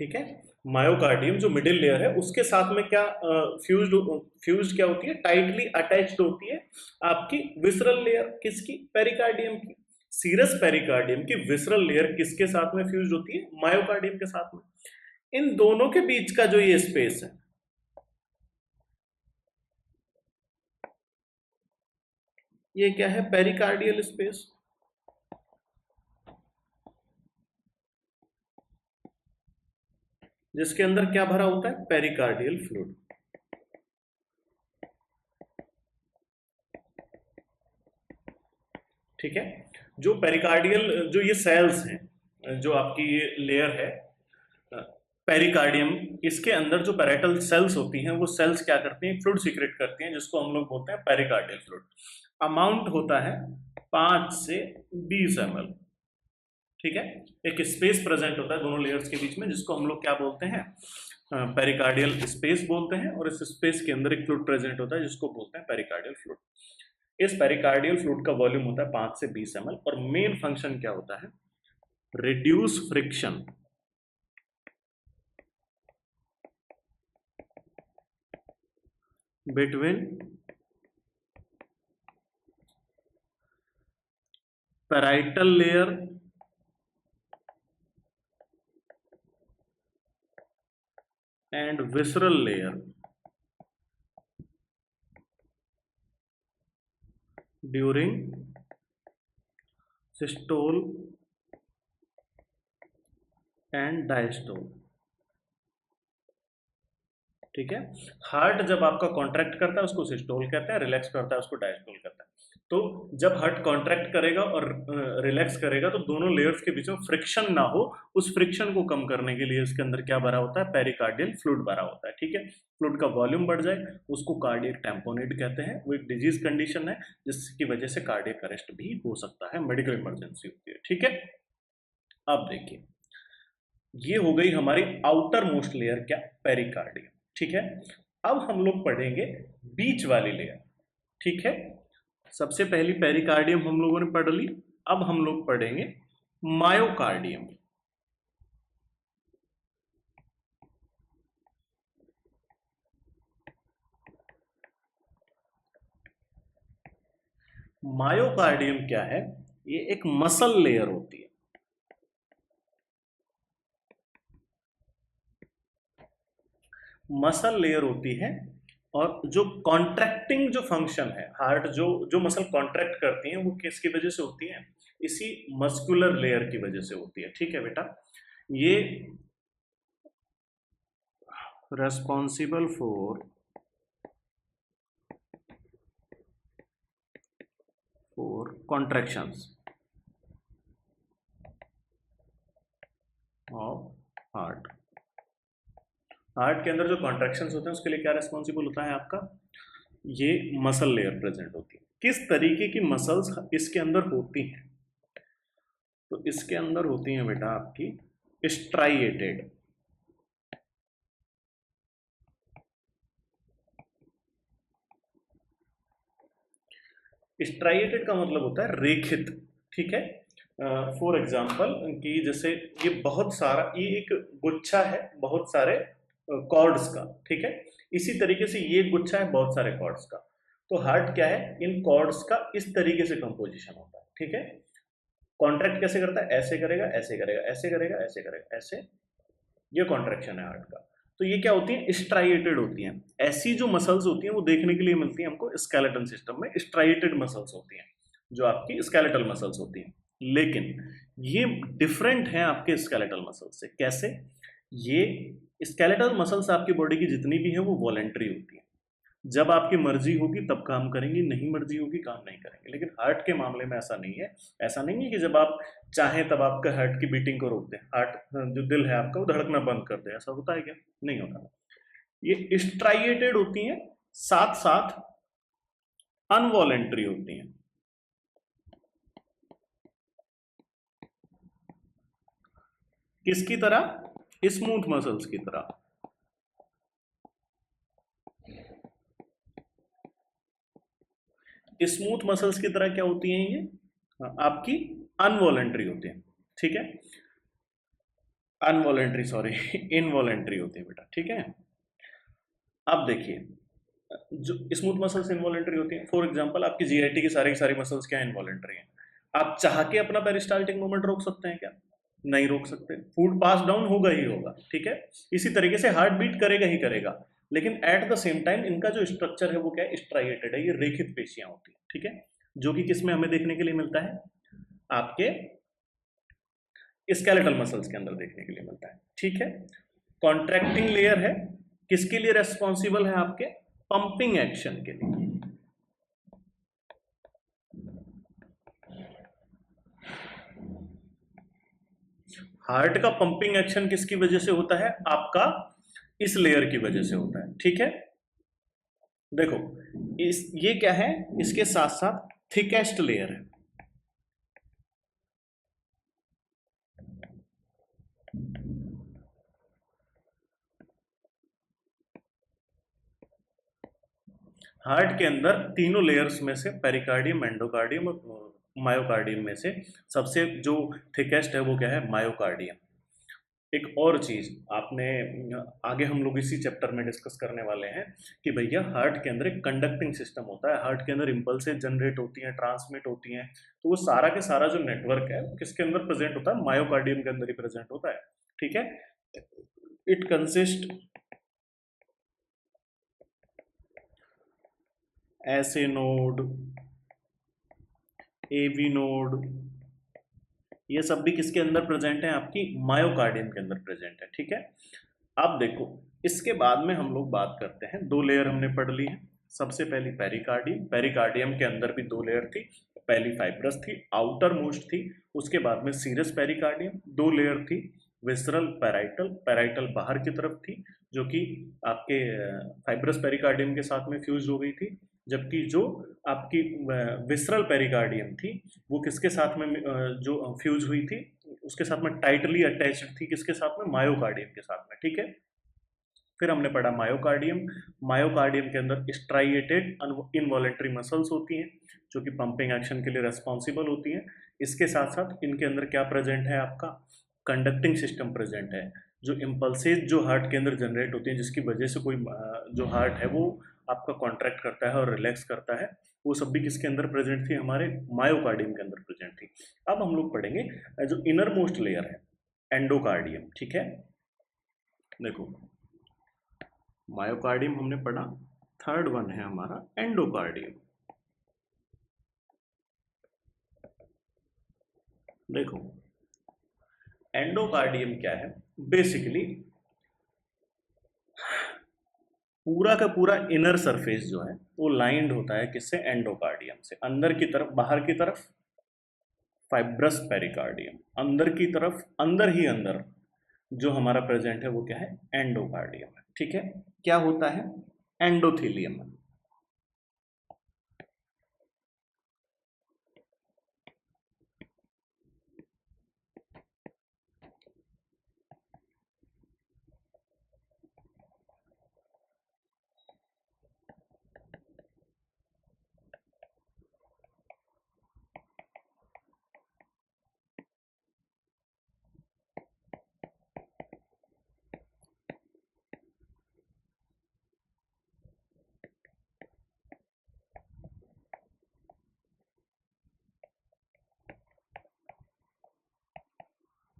ठीक है, मायोकार्डियम जो मिडिल लेयर है उसके साथ में क्या फ्यूज्ड, फ्यूज्ड क्या होती है, टाइटली अटैच्ड होती है आपकी विसरल लेयर, किसकी, पेरिकार्डियम की। सीरस पेरिकार्डियम की विसरल लेयर किसके साथ में फ्यूज्ड होती है, मायोकार्डियम के साथ में। इन दोनों के बीच का जो ये स्पेस है ये क्या है, पेरिकार्डियल स्पेस, जिसके अंदर क्या भरा होता है, पेरिकार्डियल फ्लूइड। ठीक है, जो पेरिकार्डियल जो ये सेल्स हैं, जो आपकी ये लेयर है पेरिकार्डियम, इसके अंदर जो पैराइटल सेल्स होती हैं वो सेल्स क्या करती हैं, फ्लूइड सीक्रेट करती हैं, जिसको हम लोग बोलते हैं पेरिकार्डियल फ्लूइड। अमाउंट होता है 5 से 20 ml। ठीक है, एक स्पेस प्रेजेंट होता है दोनों लेयर्स के बीच में, जिसको हम लोग क्या बोलते हैं, पेरिकार्डियल स्पेस बोलते हैं, और इस स्पेस के अंदर एक फ्लूइड प्रेजेंट होता है जिसको बोलते हैं पेरिकार्डियल फ्लूइड। इस पेरिकार्डियल फ्लूइड का वॉल्यूम होता है 5 से 20 ml, और मेन फंक्शन क्या होता है, reduce friction between parietal layer and visceral layer during systole and diastole। ठीक है, हार्ट जब आपका कॉन्ट्रैक्ट करता है उसको सिस्टोल कहते हैं, रिलैक्स करता है उसको डायस्टोल कहता है। तो जब हार्ट कॉन्ट्रैक्ट करेगा और रिलैक्स करेगा तो दोनों लेयर्स के बीच में फ्रिक्शन ना हो, उस फ्रिक्शन को कम करने के लिए इसके अंदर क्या भरा होता है, पेरिकार्डियल फ्लूइड भरा होता है। ठीक है, फ्लूइड का वॉल्यूम बढ़ जाए उसको कार्डियक टैम्पोनेट कहते हैं। वो एक डिजीज कंडीशन है जिसकी वजह से कार्डियक अरेस्ट भी हो सकता है, मेडिकल इमरजेंसी होती है। ठीक है, अब देखिए ये हो गई हमारी आउटर मोस्ट लेयर क्या, पेरिकार्डियम। ठीक है, अब हम लोग पढ़ेंगे बीच वाली लेयर। ठीक है, सबसे पहली पेरिकार्डियम हम लोगों ने पढ़ ली, अब हम लोग पढ़ेंगे मायोकार्डियम। मायोकार्डियम क्या है, ये एक मसल लेयर होती है। मसल लेयर होती है, और जो कॉन्ट्रैक्टिंग जो फंक्शन है, हार्ट जो जो मसल कॉन्ट्रैक्ट करती हैं वो किसकी वजह से होती है, इसी मस्कुलर लेयर की वजह से होती है। ठीक है बेटा, ये responsible for contractions of heart. Heart के अंदर जो कॉन्ट्रैक्शंस होते हैं उसके लिए क्या रेस्पॉन्सिबल होता है आपका, ये मसल लेयर प्रेजेंट होती है। किस तरीके की मसल्स इसके अंदर होती हैं, तो इसके अंदर होती हैं बेटा आपकी स्ट्राइएटेड। स्ट्राइएटेड का मतलब होता है रेखित। ठीक है, फॉर एग्जाम्पल कि जैसे ये बहुत सारा, ये एक गुच्छा है बहुत सारे कॉर्ड्स का, ठीक है। इसी तरीके से ये गुच्छा है बहुत सारे कॉर्ड्स का। तो हार्ट क्या है, इन कॉर्ड्स का इस तरीके से कंपोजिशन होता है, ठीक है। कॉन्ट्रैक्ट कैसे करता है, ऐसे करेगा, ऐसे करेगा, ऐसे करेगा, ऐसे करेगा, ऐसे। ये कॉन्ट्रैक्शन है हार्ट का। तो ये क्या होती है, स्ट्राइएटेड होती हैं। ऐसी जो मसल्स होती हैं वो देखने के लिए मिलती हैं हमको स्केलेटन सिस्टम में, स्ट्राइएटेड मसल्स होती हैं जो आपकी स्केलेटल मसल्स होती हैं। लेकिन ये डिफरेंट हैं आपके स्केलेटल मसल्स से। कैसे? ये स्केलेटल मसल्स आपकी बॉडी की जितनी भी हैं वो वॉलेंट्री होती हैं। जब आपकी मर्जी होगी तब काम करेंगी, नहीं मर्जी होगी काम नहीं करेंगे। लेकिन हार्ट के मामले में ऐसा नहीं है। ऐसा नहीं है कि जब आप चाहें तब आपका हार्ट की बीटिंग को रोक दें, हार्ट जो दिल है आपका वो धड़कना बंद कर दे। ऐसा होता है क्या? नहीं होता। ये स्ट्राइएटेड होती हैं, साथ साथ अनवॉलेंट्री होती हैं। किसकी तरह? स्मूथ मसल्स की तरह। स्मूथ मसल्स की तरह क्या होती हैं ये? आपकी अनवॉलेंट्री होती हैं, ठीक है। अनवॉलेंट्री, सॉरी इनवॉलेंट्री होती है बेटा, ठीक है। अब देखिए, जो स्मूथ मसल्स इनवॉलेंट्री होती हैं, फॉर एग्जांपल आपकी जीआईटी की सारी मसल्स क्या इनवॉलेंट्री हैं? आप चाह के अपना पेरिस्टाल्टिक मूवमेंट रोक सकते हैं क्या? नहीं रोक सकते। फूड पास डाउन होगा ही होगा, ठीक है। इसी तरीके से हार्ट बीट करेगा ही करेगा। लेकिन एट द सेम टाइम इनका जो स्ट्रक्चर है वो क्या है, स्ट्राइएटेड है, ये रेखित पेशियां होती हैं, ठीक है। जो कि किसमें हमें देखने के लिए मिलता है? आपके स्केलेटल मसल्स के अंदर देखने के लिए मिलता है, ठीक है। कॉन्ट्रैक्टिंग लेयर है, किसके लिए रेस्पॉन्सिबल है? आपके पंपिंग एक्शन के लिए। हार्ट का पंपिंग एक्शन किसकी वजह से होता है? आपका इस लेयर की वजह से होता है, ठीक है। देखो, इस ये क्या है, इसके साथ साथ थिकेस्ट लेयर है। हार्ट के अंदर तीनों लेयर्स में से पेरिकार्डियम, एंडोकार्डियम और मायोकार्डियम में से सबसे जो थिकेस्ट है वो क्या है? मायोकार्डियम। एक और चीज आपने, आगे हम लोग इसी चैप्टर में डिस्कस करने वाले हैं कि भैया हार्ट के अंदर एक कंडक्टिंग सिस्टम होता है। हार्ट के अंदर इंपल्सेस जनरेट होती हैं, ट्रांसमिट होती हैं। तो वो सारा के सारा जो नेटवर्क है वो किसके अंदर प्रेजेंट होता है? मायोकार्डियम के अंदर ही प्रेजेंट होता है, ठीक है। इट कंसिस्ट ऐसे नोड, एवी नोड, ये सब भी किसके अंदर प्रेजेंट है? आपकी मायोकार्डियम के अंदर प्रेजेंट है, ठीक है। अब देखो, इसके बाद में हम लोग बात करते हैं, दो लेयर हमने पढ़ ली है। सबसे पहली पेरिकार्डियम, पेरिकार्डियम के अंदर भी दो लेयर थी। पहली फाइब्रस थी, आउटर मोस्ट थी। उसके बाद में सीरस पेरिकार्डियम, दो लेयर थी। विसरल पैराइटल, पैराइटल बाहर की तरफ थी, जो कि आपके फाइब्रस पेरिकार्डियम के साथ में फ्यूज हो गई थी। जबकि जो आपकी विसरल पेरिकार्डियम थी वो किसके साथ में जो फ्यूज हुई थी, उसके साथ में टाइटली अटैच्ड थी, किसके साथ में? मायोकार्डियम के साथ में, ठीक है। फिर हमने पढ़ा मायोकार्डियम। मायोकार्डियम के अंदर स्ट्राइएटेड इनवॉलेंट्री मसल्स होती हैं जो कि पंपिंग एक्शन के लिए रेस्पॉन्सिबल होती हैं। इसके साथ साथ इनके अंदर क्या प्रेजेंट है? आपका कंडक्टिंग सिस्टम प्रेजेंट है। जो इम्पल्सेस जो हार्ट के अंदर जनरेट होती हैं जिसकी वजह से कोई जो हार्ट है वो आपका कॉन्ट्रैक्ट करता है और रिलैक्स करता है, वो सब भी किसके अंदर प्रेजेंट थी? हमारे मायोकार्डियम के अंदर प्रेजेंट थी। अब हम लोग पढ़ेंगे जो इनर मोस्ट लेयर है, एंडोकार्डियम, ठीक है। देखो, मायोकार्डियम हमने पढ़ा, थर्ड वन है हमारा एंडोकार्डियम। देखो, एंडोकार्डियम क्या है? बेसिकली पूरा का पूरा इनर सरफेस जो है वो लाइंड होता है किससे? एंडोकार्डियम से। अंदर की तरफ, बाहर की तरफ फाइब्रस पेरिकार्डियम, अंदर की तरफ, अंदर ही अंदर जो हमारा प्रेजेंट है वो क्या है? एंडोकार्डियम है, ठीक है। क्या होता है? एंडोथीलियम।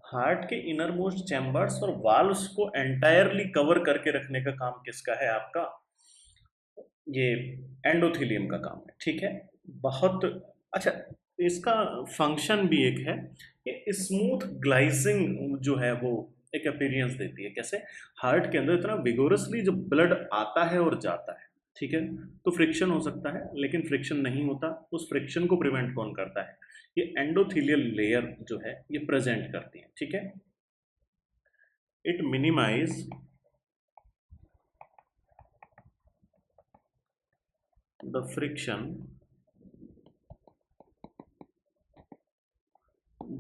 हार्ट के इनर मोस्ट चैम्बर्स और वाल्व्स को एंटायरली कवर करके रखने का काम किसका है आपका? ये एंडोथेलियम का काम है, ठीक है। बहुत अच्छा। इसका फंक्शन भी एक है, ये स्मूथ ग्लाइजिंग जो है वो एक अपीयरेंस देती है। कैसे? हार्ट के अंदर इतना विगोरसली जब ब्लड आता है और जाता है, ठीक है, तो फ्रिक्शन हो सकता है, लेकिन फ्रिक्शन नहीं होता। उस फ्रिक्शन को प्रिवेंट कौन करता है? ये एंडोथेलियल लेयर जो है ये प्रेजेंट करती है, ठीक है। It minimize the friction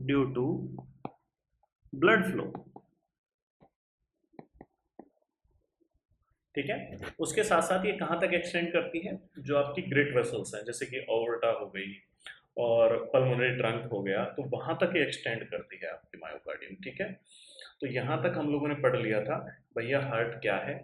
due to blood flow, ठीक है। उसके साथ साथ ये कहाँ तक एक्सटेंड करती है? जो आपकी ग्रेट वेसल्स हैं, जैसे कि ऑर्टा हो गई और पल्मोनरी ट्रंक हो गया, तो वहां तक ये एक्सटेंड करती है आपकी मायोकार्डियम, ठीक है। तो यहाँ तक हम लोगों ने पढ़ लिया था भैया हार्ट क्या है,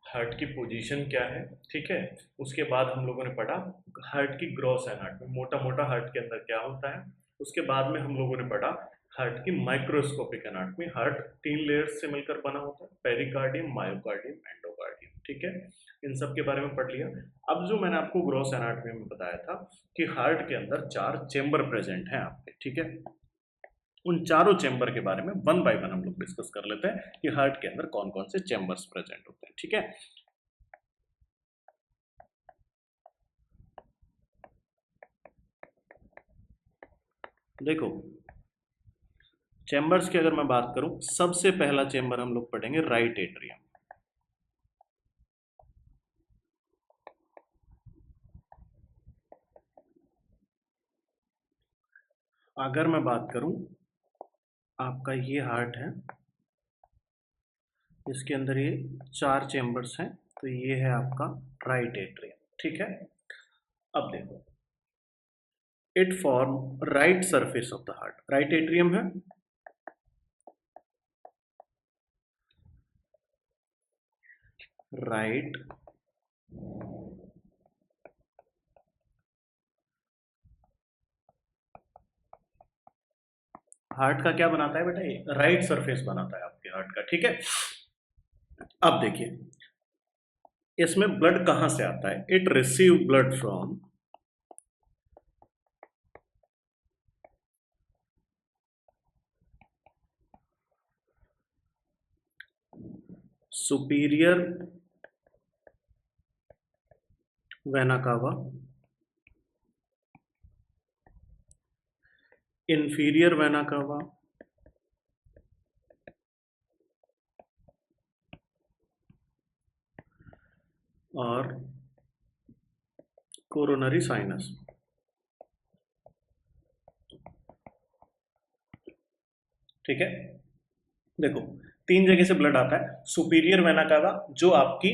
हार्ट की पोजीशन क्या है, ठीक है। उसके बाद हम लोगों ने पढ़ा हार्ट की ग्रॉस एनाटॉमी, मोटा मोटा हार्ट के अंदर क्या होता है। उसके बाद में हम लोगों ने पढ़ा हार्ट की माइक्रोस्कोपिक एनाटॉमी। हार्ट 3 लेयर्स से मिलकर बना होता है, पेरिकार्डियम, मायोकार्डियम, एंडोकार्डियम, ठीक है। इन सब के बारे में पढ़ लिया। अब जो मैंने आपको ग्रॉस एनाटॉमी में बताया था कि हार्ट के अंदर 4 चेंबर प्रेजेंट हैं आपके, ठीक है। उन चारों चेंबर के बारे में वन बाय वन हम लोग डिस्कस कर लेते हैं कि हार्ट के अंदर कौन कौन से चेंबर्स प्रेजेंट होते हैं, ठीक है। देखो, चेंबर्स की अगर मैं बात करूं, सबसे पहला चेंबर हम लोग पढ़ेंगे राइट एट्रियम। अगर मैं बात करूं, आपका ये हार्ट है, इसके अंदर ये 4 चेंबर्स हैं, तो ये है आपका राइट एट्रियम, ठीक है। अब देखो, it form right surface of the heart, right atrium है, राइट हार्ट का क्या बनाता है बेटा? ये राइट सरफेस बनाता है आपके हार्ट का, ठीक है। अब देखिए, इसमें ब्लड कहां से आता है? It receive blood from superior vena cava, inferior vena cava, और कोरोनरी साइनस, ठीक है। देखो, 3 जगह से ब्लड आता है। सुपीरियर वेना कावा जो आपकी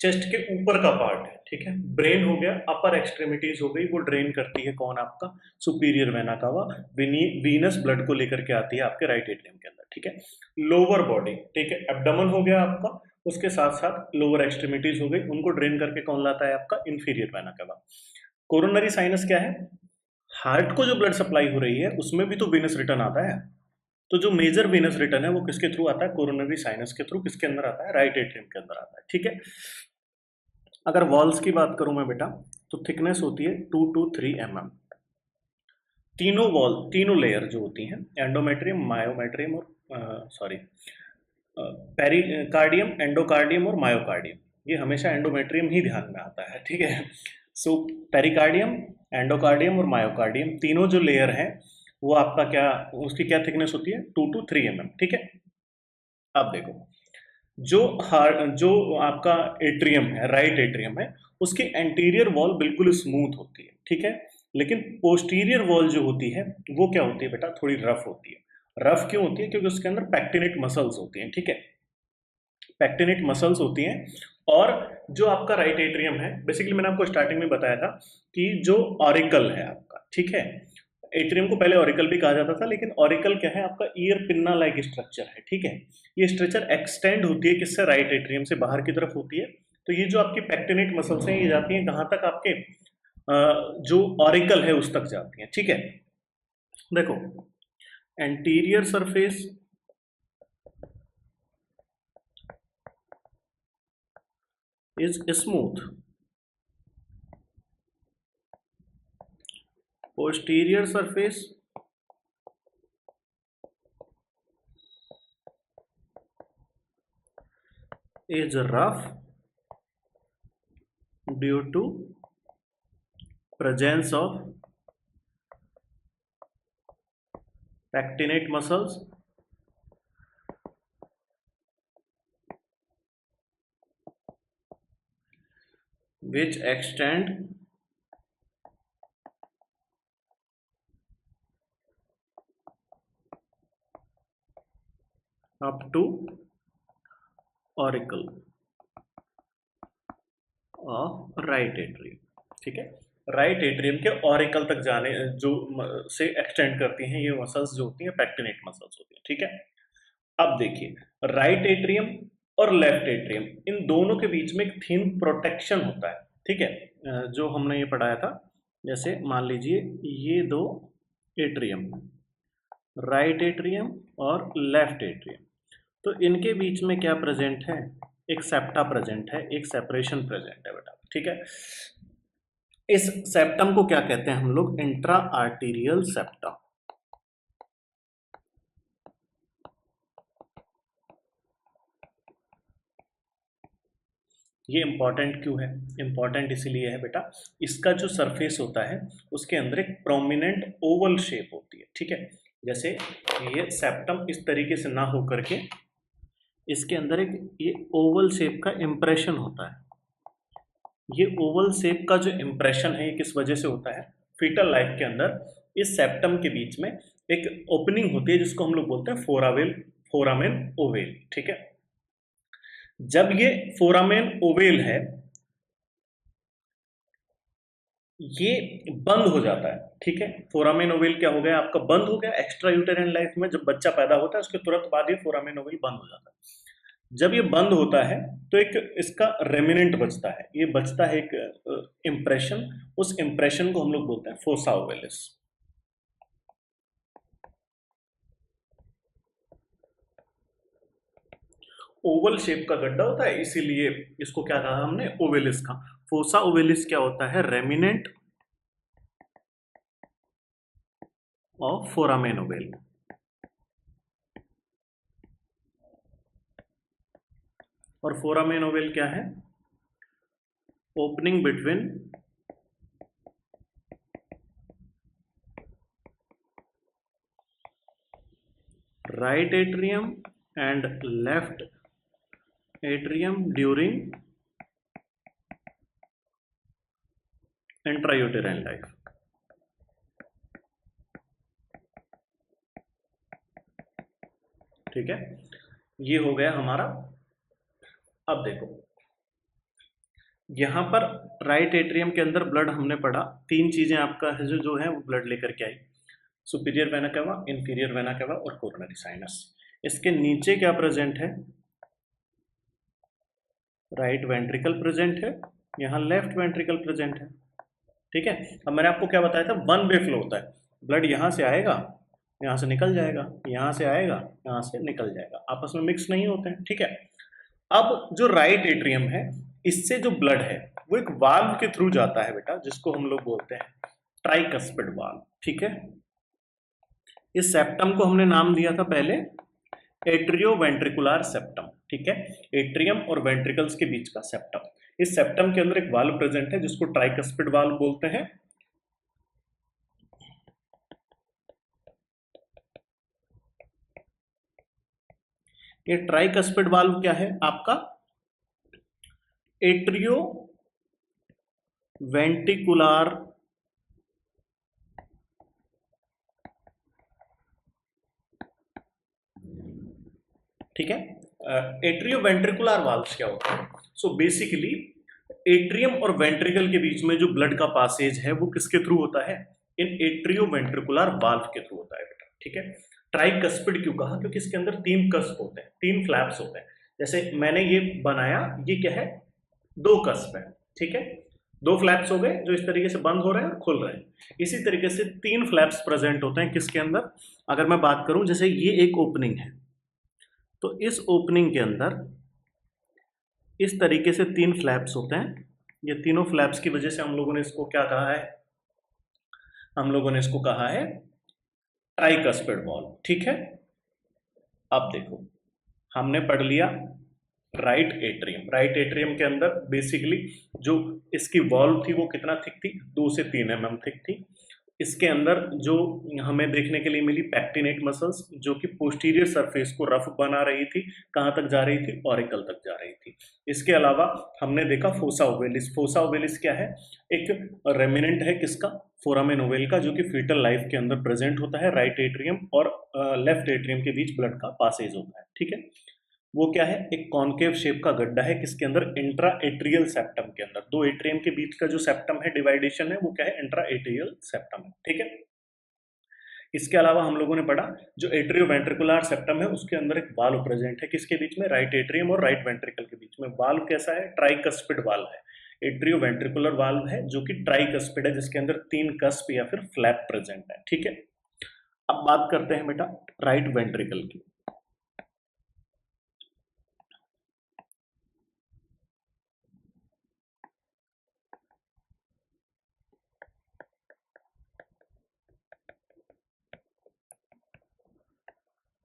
चेस्ट के ऊपर का पार्ट है, ठीक है। ब्रेन हो गया, अपर एक्सट्रीमिटीज हो गई, वो ड्रेन करती है कौन? आपका superior vena cava. Venous blood को लेकर के आती है आपके राइट एट्रियम के अंदर, ठीक है। लोअर बॉडी, ठीक है, एब्डोमेन हो गया आपका, उसके साथ साथ लोअर एक्सट्रीमिटीज हो गई, उनको ड्रेन करके कौन लाता है? आपका इंफीरियर वेना कावा। कोरोनरी साइनस क्या है? हार्ट को जो ब्लड सप्लाई हो रही है उसमें भी तो वेनस रिटर्न आता है, तो जो मेजर वेनस रिटर्न है वो किसके थ्रू आता है? कोरोनरी साइनस के थ्रू। किसके अंदर आता है? राइट एट्रियम के अंदर आता है, ठीक है। अगर वॉल्स की बात करूं मैं बेटा, तो थिकनेस होती है 2 to 3 mm। तीनों वॉल, तीनों लेयर जो होती हैं, एंडोमेट्रियम, मायोमेट्रियम और सॉरी पेरिकार्डियम, एंडोकार्डियम और मायोकार्डियम, ये हमेशा एंडोमेट्रियम ही ध्यान में आता है, ठीक है। सो पेरिकार्डियम, एंडोकार्डियम और मायोकार्डियम तीनों जो लेयर हैं वो आपका क्या, उसकी क्या थिकनेस होती है? 2 to 3 mm, ठीक है। अब देखो, जो आपका एट्रियम है, राइट एट्रियम है, उसकी एंटीरियर वॉल बिल्कुल स्मूथ होती है, ठीक है। लेकिन पोस्टीरियर वॉल जो होती है वो क्या होती है बेटा? थोड़ी रफ होती है। रफ क्यों होती है? क्योंकि उसके अंदर पैक्टिनेट मसल्स होती हैं, ठीक है। पैक्टिनेट मसल्स होती हैं। और जो आपका राइट एट्रियम है, बेसिकली मैंने आपको स्टार्टिंग में बताया था कि जो ऑरिकल है आपका, ठीक है, एट्रियम को पहले ऑरिकल भी कहा जाता था, लेकिन ऑरिकल क्या है? आपका ईयर पिन्ना लाइक स्ट्रक्चर है, ठीक है। ये स्ट्रक्चर एक्सटेंड होती है किससे? राइट एट्रियम से बाहर की तरफ होती है। तो ये जो आपकी पैक्टिनेट मसल्स हैं ये जाती हैं कहाँ तक? आपके जो ऑरिकल है उस तक जाती हैं, ठीक है। देखो, anterior surface is smooth. Posterior surface is rough due to presence of pectinate muscles which extend up to auricle of right atrium. ठीक है, राइट एट्रियम के ऑरिकल तक जाने जो से एक्सटेंड करती हैं ये मसल्स जो होती हैं पेक्टिनेट मसल्स होती हैं। ठीक है, अब देखिए राइट एट्रियम और लेफ्ट एट्रियम इन दोनों के बीच में एक थिन प्रोटेक्शन होता है। ठीक है, जो हमने ये पढ़ाया था, जैसे मान लीजिए ये दो एट्रियम, राइट एट्रियम और लेफ्ट एट्रियम, तो इनके बीच में क्या प्रेजेंट है, एक सेप्टा प्रेजेंट है, एक सेपरेशन प्रेजेंट है बेटा। ठीक है, इस सेप्टम को क्या कहते हैं हम लोग, इंट्रा आर्टीरियल सेप्टम। ये इंपॉर्टेंट क्यों है, इंपॉर्टेंट इसीलिए है बेटा, इसका जो सरफेस होता है उसके अंदर एक प्रोमिनेंट ओवल शेप होती है। ठीक है, जैसे ये सेप्टम इस तरीके से ना हो करके इसके अंदर एक ये ओवल शेप का इम्प्रेशन होता है। ये ओवल शेप का जो इम्प्रेशन है ये किस वजह से होता है, फीटल लाइफ के अंदर इस सेप्टम के बीच में एक ओपनिंग होती है जिसको हम लोग बोलते हैं फोरामेन ओवेल। ठीक है, जब ये फोरामेन ओवेल है ये बंद हो जाता है। ठीक है, फोरामेन ओवेल क्या हो गया आपका, बंद हो गया। एक्स्ट्रा यूटेरिन लाइफ में जब बच्चा पैदा होता है उसके तुरंत बाद ये फोरामेन ओवेल बंद हो जाता है। जब ये बंद होता है तो एक इसका रेमिनेंट बचता है, ये बचता है एक इंप्रेशन, उस इंप्रेशन को हम लोग बोलते हैं फोसा ओवेलिस। ओवल शेप का गड्ढा होता है इसीलिए इसको क्या कहा हमने, ओवेलिस का। फोसा ओवेलिस क्या होता है, रेमिनेंट ऑफ फोरामेन ओवेल। और फोरामेन ओवेल क्या है, opening between right atrium and left atrium during intrauterine life. ठीक है, ये हो गया हमारा। अब देखो यहां पर राइट एट्रियम के अंदर ब्लड हमने पढ़ा, तीन चीजें आपका है जो है वो ब्लड लेकर के आई, superior vena cava, inferior vena cava और कोरोनरी साइनस। इसके नीचे क्या प्रेजेंट है, राइट वेंट्रिकल प्रेजेंट है, यहाँ लेफ्ट वेंट्रिकल प्रेजेंट है। ठीक है, अब मैंने आपको क्या बताया था, वन वे फ्लो होता है, ब्लड यहाँ से आएगा यहाँ से निकल जाएगा, यहाँ से आएगा यहाँ से निकल जाएगा, आपस में मिक्स नहीं होते हैं। ठीक है, अब जो राइट एट्रियम है इससे जो ब्लड है वो एक वाल्व के थ्रू जाता है बेटा, जिसको हम लोग बोलते हैं ट्राइकस्पिड वाल्व। ठीक है, इस सेप्टम को हमने नाम दिया था पहले एट्रियो वेंट्रिकुलर सेप्टम। ठीक है, एट्रियम और वेंट्रिकल्स के बीच का सेप्टम। इस सेप्टम के अंदर एक वाल्व प्रेजेंट है जिसको ट्राइकस्पिड वाल्व बोलते हैं। ये ट्राइकस्पिड वाल्व क्या है आपका, एट्रियो वेंट्रिकुलर ठीक है, एट्रियो वेंट्रिकुलर वाल्व क्या होता है, सो बेसिकली एट्रियम और वेंट्रिकल के बीच में जो ब्लड का पासेज है वो किसके थ्रू होता है, इन एट्रियो वेंट्रिकुलर वाल्व के थ्रू होता है बेटा। ठीक है, ट्राइकस्पिड क्यों कहा, क्योंकि इसके अंदर तीन कस्प होते हैं, तीन फ्लैप्स होते हैं। जैसे मैंने ये बनाया, ये क्या है, दो कस्प है। ठीक है, दो फ्लैप्स हो गए जो इस तरीके से बंद हो रहे हैं और खुल रहे हैं। इसी तरीके से तीन फ्लैप्स प्रेजेंट होते हैं किसके अंदर, अगर मैं बात करूं जैसे ये एक ओपनिंग है, तो इस ओपनिंग के अंदर इस तरीके से 3 फ्लैप्स होते हैं। ये तीनों फ्लैप्स की वजह से हम लोगों ने इसको क्या कहा है, हम लोगों ने इसको कहा है ट्राइकस्पिड वॉल्व। ठीक है, अब देखो हमने पढ़ लिया राइट एट्रियम। राइट एट्रियम के अंदर बेसिकली जो इसकी वॉल्व थी वो कितना थिक थी, 2 से 3 mm थिक थी। इसके अंदर जो हमें देखने के लिए मिली पैक्टिनेट मसल्स, जो कि पोस्टीरियर सरफेस को रफ बना रही थी, कहाँ तक जा रही थी, ऑरिकल तक जा रही थी। इसके अलावा हमने देखा फोसा ओवेलिस। फोसा ओवेलिस क्या है, एक रेमिनेंट है किसका, फोरामेन ओवेल का, जो कि फीटल लाइफ के अंदर प्रेजेंट होता है। राइट एट्रियम और लेफ्ट एट्रियम के बीच ब्लड का पासेज होता है। ठीक है, वो क्या है, एक कॉन्केव शेप का गड्ढा है किसके अंदर, इंट्रा एट्रियल सेप्टम के अंदर। दो एट्रियम के बीच का जो सेप्टम है, डिवाइडेशन है, वो क्या है, इंट्रा एट्रियल सेप्टम है। ठीक है, इसके अलावा हम लोगों ने पढ़ा जो एट्रियो वेंट्रिकुलर सेप्टम है उसके अंदर एक वाल्व प्रेजेंट है, किसके बीच में, राइट एट्रियम और राइट वेंट्रिकल के बीच में। वाल्व कैसा है, ट्राइकस्पिड वाल्व है, एट्रियो वेंट्रिकुलर वाल्व है जो कि ट्राइकस्पिड है, जिसके अंदर 3 कस्प या फिर फ्लैप प्रेजेंट है। ठीक है, अब बात करते हैं बेटा राइट वेंट्रिकल की।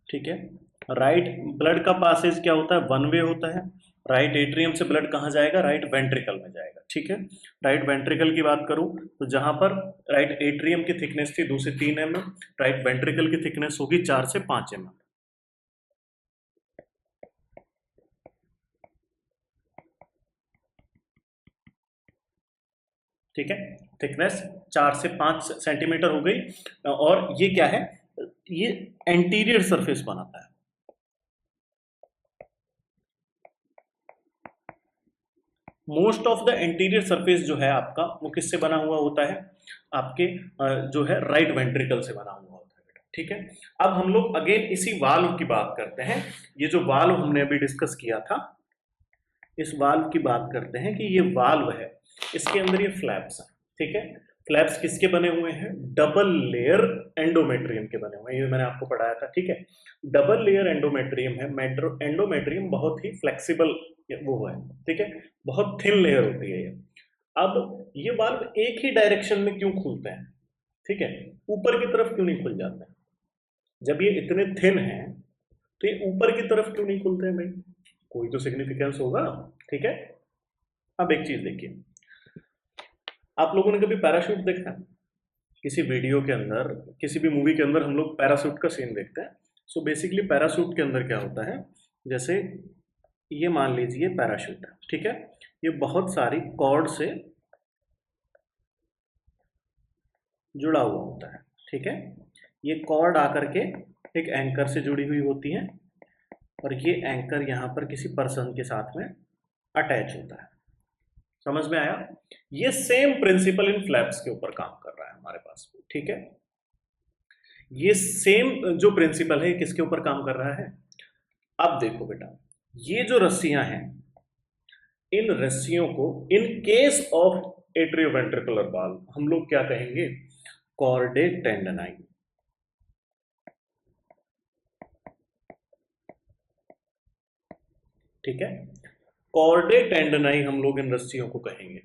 ठीक है, राइट ब्लड का पासेज क्या होता है, वन वे होता है। राइट एट्रियम से ब्लड कहाँ जाएगा, राइट वेंट्रिकल में जाएगा। ठीक है, राइट वेंट्रिकल की बात करूं तो जहां पर राइट एट्रियम की थिकनेस थी 2 से 3 mm, राइट वेंट्रिकल की थिकनेस होगी 4 से 5 mm। ठीक है, थिकनेस 4 से 5 सेंटीमीटर हो गई। और ये क्या है, ये एंटीरियर सरफेस बनाता है। Most of the anterior surface जो है आपका, वो किससे बना हुआ होता है, आपके जो है राइट वेंट्रिकल से बना हुआ होता है। ठीक है, अब हम लोग अगेन इसी वाल्व की बात करते हैं। ये जो वाल्व हमने अभी डिस्कस किया था, इस वाल्व की बात करते हैं कि ये वाल्व है, इसके अंदर ये फ्लैप्स है। ठीक है, फ्लैप्स किसके बने हुए हैं, डबल लेयर एंडोमेट्रियम के बने हुए हैं, ये मैंने आपको पढ़ाया था। ठीक है, डबल लेयर एंडोमेट्रियम है। एंडोमेट्रियम बहुत ही फ्लेक्सिबल वो है। ठीक है, बहुत थिन लेयर होती है ये। अब ये वाल्व एक ही डायरेक्शन में क्यों खुलते हैं, ठीक है, ऊपर की तरफ क्यों नहीं खुल जाते हैं, जब ये इतने थिन हैं तो ये ऊपर की तरफ क्यों नहीं खुलते हैं भाई, कोई तो सिग्निफिकेंस होगा। ठीक है, अब एक चीज देखिए, आप लोगों ने कभी पैराशूट देखा है, किसी वीडियो के अंदर, किसी भी मूवी के अंदर हम लोग पैराशूट का सीन देखते हैं। सो बेसिकली पैराशूट के अंदर क्या होता है, जैसे ये मान लीजिए पैराशूट है। ठीक है, ये बहुत सारी कॉर्ड से जुड़ा हुआ होता है। ठीक है, ये कॉर्ड आकर के एक एंकर से जुड़ी हुई होती है और ये एंकर यहाँ पर किसी पर्सन के साथ में अटैच होता है। समझ में आया, ये सेम प्रिंसिपल इन फ्लैप्स के ऊपर काम कर रहा है हमारे पास। ठीक है, ये सेम जो प्रिंसिपल है किसके ऊपर काम कर रहा है। अब देखो बेटा, ये जो रस्सियां हैं, इन रस्सियों को in case of atrioventricular valve हम लोग क्या कहेंगे, कॉर्डे टेंडनाई। ठीक है, कॉर्डे टेंडनाई हम लोग इन रस्सियों को कहेंगे।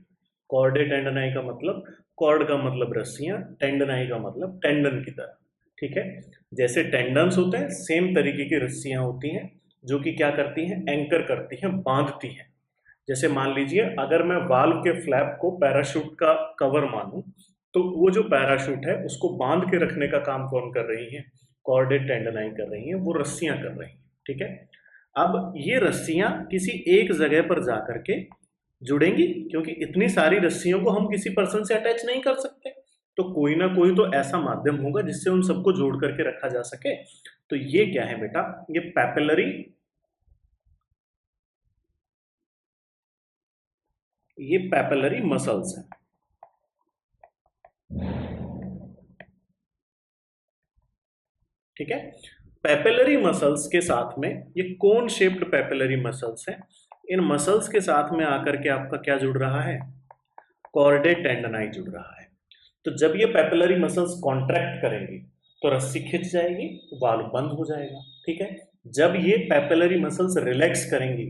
कॉर्डे टेंडनाई का मतलब, कॉर्ड का मतलब रस्सियां, टेंडनाई का मतलब टेंडन की तरह। ठीक है, जैसे टेंडन्स होते हैं, सेम तरीके की रस्सियां होती हैं जो कि क्या करती हैं, एंकर करती हैं, बांधती हैं। जैसे मान लीजिए अगर मैं वाल्व के फ्लैप को पैराशूट का कवर मानूं, तो वो जो पैराशूट है उसको बांध के रखने का काम कौन कर रही है, कॉर्डे टेंडनाई कर रही है, वो रस्सियां कर रही हैं। ठीक है, अब ये रस्सियां किसी एक जगह पर जाकर के जुड़ेंगी, क्योंकि इतनी सारी रस्सियों को हम किसी पर्सन से अटैच नहीं कर सकते, तो कोई ना कोई तो ऐसा माध्यम होगा जिससे उन सबको जोड़ करके रखा जा सके। तो ये क्या है बेटा, ये पैपिलरी, ये पैपिलरी मसल्स है। ठीक है, पैपिलरी मसल्स के साथ में ये कोन शेप्ड पैपिलरी मसल्स हैं, इन मसल्स के साथ में आकर के आपका क्या जुड़ रहा है, कॉर्डे टेंडनाई जुड़ रहा है। तो जब ये पैपिलरी मसल्स कॉन्ट्रैक्ट करेंगी तो रस्सी खिंच जाएगी, वाल्व बंद हो जाएगा। ठीक है, जब ये पैपिलरी मसल्स रिलैक्स करेंगी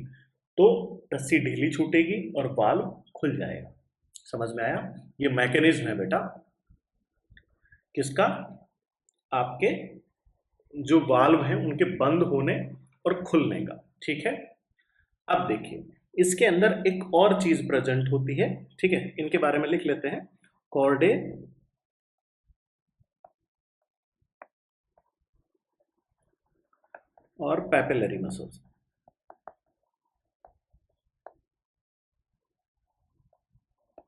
तो रस्सी ढीली छूटेगी और वाल्व खुल जाएगा। समझ में आया? ये मैकेनिज्म है बेटा किसका? आपके जो वाल्व हैं उनके बंद होने और खुलने का। ठीक है, अब देखिए इसके अंदर एक और चीज प्रेजेंट होती है। ठीक है, इनके बारे में लिख लेते हैं। कॉर्डे और पैपिलरी मसल्स।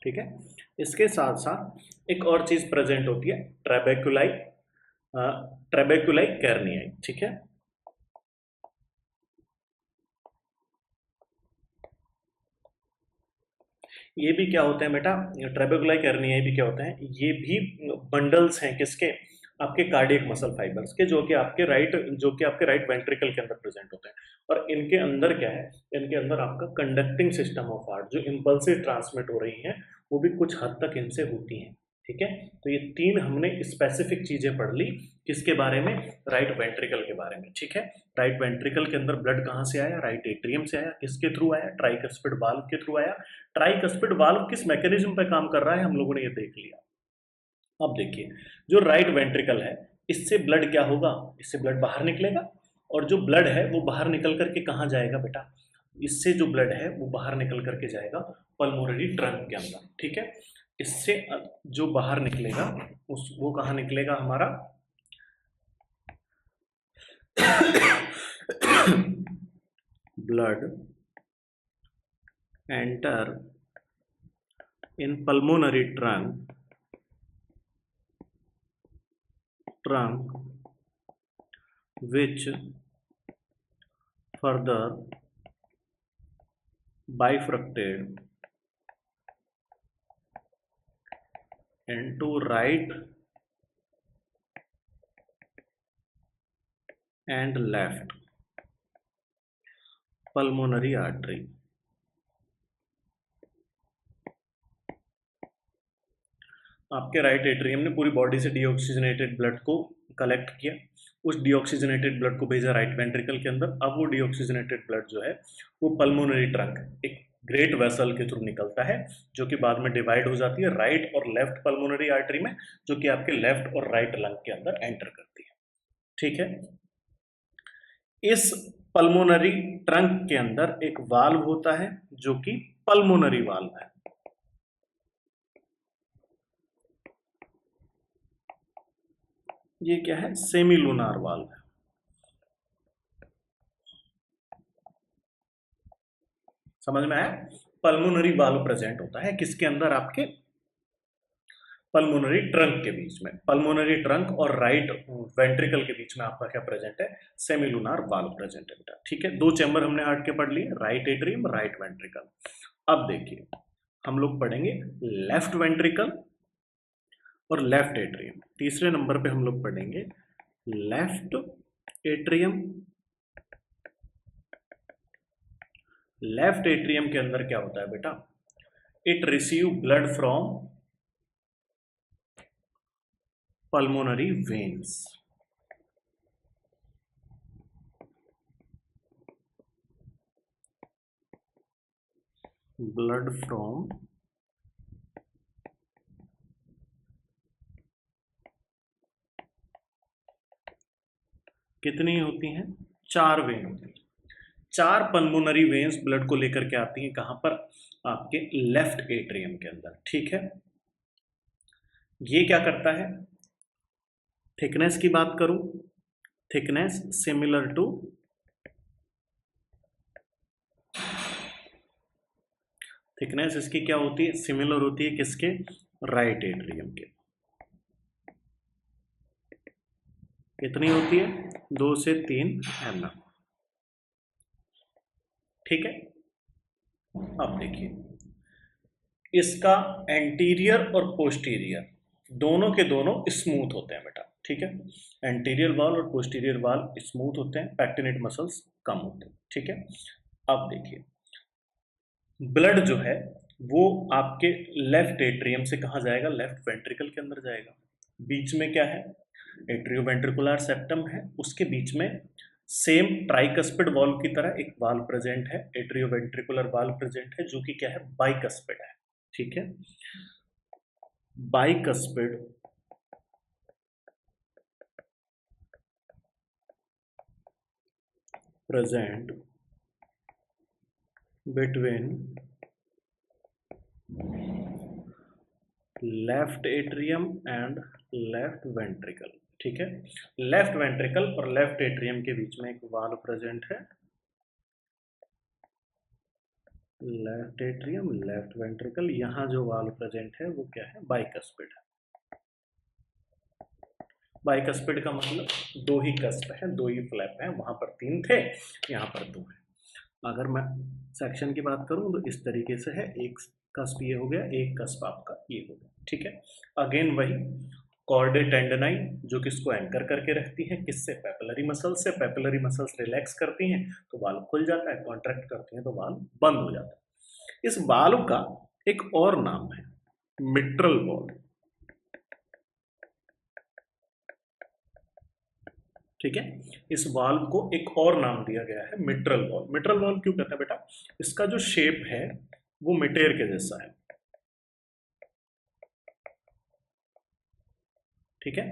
ठीक है, इसके साथ साथ एक और चीज प्रेजेंट होती है, ट्रेबेकुलाई, ट्रेबेकुलाई कैर्नियाई। ठीक है, ये भी क्या होते हैं बेटा? ट्रेबेकुलाई कैर्नियाई भी क्या होते हैं? ये भी बंडल्स हैं किसके? आपके कार्डियक मसल फाइबर्स के, जो कि आपके राइट वेंट्रिकल के अंदर प्रेजेंट होते हैं। और इनके अंदर क्या है? इनके अंदर आपका कंडक्टिंग सिस्टम ऑफ हार्ट, जो इम्पल्सेस ट्रांसमिट हो रही हैं वो भी कुछ हद तक इनसे होती हैं। ठीक है, तो ये तीन हमने स्पेसिफिक चीजें पढ़ ली। किसके बारे में? राइट वेंट्रिकल के बारे में। ठीक है, राइट वेंट्रिकल के अंदर ब्लड कहाँ से आया? राइट एट्रियम से आया। किसके थ्रू आया? ट्राइकस्पिड वाल्व के थ्रू आया। ट्राइकस्पिड वाल्व किस मैकेनिज्म पे काम कर रहा है हम लोगों ने ये देख लिया। अब देखिए, जो राइट वेंट्रिकल है इससे ब्लड क्या होगा? इससे ब्लड बाहर निकलेगा, और जो ब्लड है वो बाहर निकल करके कहाँ जाएगा बेटा? इससे जो ब्लड है वो बाहर निकल करके जाएगा पल्मोनरी ट्रंक के अंदर। ठीक है, इससे जो बाहर निकलेगा वो कहाँ निकलेगा हमारा? Blood enter in pulmonary trunk which further bifurcated into right and left pulmonary artery। आपके राइट एट्रियम ने पूरी बॉडी से डीऑक्सीजनेटेड ब्लड को कलेक्ट किया, उस डीऑक्सीजनेटेड ब्लड को भेजा राइट वेंट्रिकल के अंदर। अब वो डीऑक्सीजनेटेड ब्लड जो है वो पल्मोनरी ट्रंक, एक ग्रेट वेसल के थ्रू निकलता है, जो कि बाद में डिवाइड हो जाती है राइट और लेफ्ट पल्मोनरी आर्टरी में, जो कि आपके लेफ्ट और राइट लंग के अंदर एंटर करती है। ठीक है, इस पल्मोनरी ट्रंक के अंदर एक वाल्व होता है जो कि पल्मोनरी वाल्व है। ये क्या है? सेमी लूनार वाल्व है। समझ में आया? पल्मोनरी वाल्व प्रेजेंट होता है किसके अंदर? आपके पल्मोनरी ट्रंक के बीच में। पल्मोनरी ट्रंक और राइट वेंट्रिकल के बीच में आपका क्या प्रेजेंट है? सेमी लूनार वाल्व प्रेजेंट है बेटा। ठीक है, दो चैम्बर हमने हार्ट के पढ़ लिए, राइट एट्रियम, राइट वेंट्रिकल। अब देखिए हम लोग पढ़ेंगे लेफ्ट वेंट्रिकल और लेफ्ट एट्रियम। तीसरे नंबर पे हम लोग पढ़ेंगे लेफ्ट एट्रियम। लेफ्ट एट्रियम के अंदर क्या होता है बेटा? It receive blood from pulmonary veins. Blood from कितनी होती हैं? 4 वेन होती हैं। 4 पल्मोनरी वेन्स ब्लड को लेकर के आती हैं। कहां पर? आपके लेफ्ट एट्रियम के अंदर। ठीक है, ये क्या करता है? थिकनेस की बात करूं, थिकनेस सिमिलर टू थिकनेस इसकी क्या होती है? सिमिलर होती है किसके? राइट एट्रियम के। कितनी होती है? 2 से 3 mm। ठीक है, अब देखिए इसका एंटीरियर और पोस्टीरियर दोनों के दोनों स्मूथ होते हैं बेटा। ठीक है, एंटीरियर वाल और पोस्टीरियर वाल स्मूथ होते हैं, पैक्टिनेट मसल्स कम होते हैं। ठीक है, अब देखिए ब्लड जो है वो आपके लेफ्ट एट्रियम से कहाँ जाएगा? लेफ्ट वेंट्रिकल के अंदर जाएगा। बीच में क्या है? एट्रियोवेंट्रिकुलर सेप्टम है, उसके बीच में सेम ट्राइकस्पिड वाल्व की तरह एक वाल्व प्रेजेंट है, एट्रियोवेंट्रिकुलर वाल्व प्रेजेंट है, जो कि क्या है, बाइकस्पिड है। ठीक है, bicuspid present between left atrium and left ventricle. ठीक है, लेफ्ट वेंट्रिकल और लेफ्ट एट्रियम के बीच में एक वाल्व प्रेजेंट है, लेफ्ट एट्रियम लेफ्ट वेंट्रिकल, यहां जो वाल्व प्रेजेंट है वो क्या है, बाइकस्पिड है। बाइकस्पिड का मतलब दो ही कस्प है, दो ही फ्लैप है, वहां पर तीन थे, यहाँ पर दो है। अगर मैं सेक्शन की बात करूं तो इस तरीके से है, एक कस्प ये हो गया, एक कस्प आपका ये हो गया। ठीक है, अगेन वही कॉर्डे टेंडनाई जो किसको एंकर करके रखती है, किससे, पेपिलरी मसल से। पेपिलरी मसल्स रिलैक्स करती हैं तो वाल्व खुल जाता है, कॉन्ट्रैक्ट करती हैं तो वाल्व बंद हो जाता है। इस वाल्व का एक और नाम है मिट्रल वाल्व। ठीक है, इस वाल्व को एक और नाम दिया गया है मिट्रल वाल्व। मिट्रल वाल्व क्यों कहते हैं बेटा, इसका जो शेप है वो मिटेर के जैसा है। ठीक है,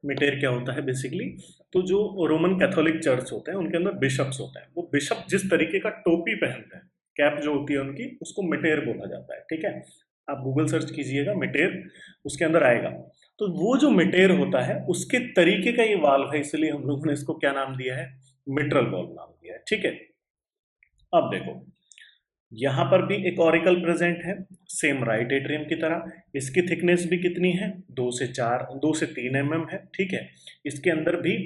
मिटेर क्या होता है बेसिकली, तो जो रोमन कैथोलिक चर्च होते हैं उनके अंदर बिशप्स होते हैं, वो बिशप जिस तरीके का टोपी पहनते हैं, कैप जो होती है उनकी, उसको मिटेर बोला जाता है। ठीक है, आप गूगल सर्च कीजिएगा मिटेर, उसके अंदर आएगा। तो वो जो मिटेर होता है उसके तरीके का ये वाल्व है, इसलिए हम लोगों ने इसको क्या नाम दिया है, मिट्रल वाल्व नाम दिया है। ठीक है, अब देखो यहां पर भी एक ऑरिकल प्रेजेंट है, सेम राइट एट्रियम की तरह। इसकी थिकनेस भी कितनी है, 2 से 3 mm है। ठीक है, इसके अंदर भी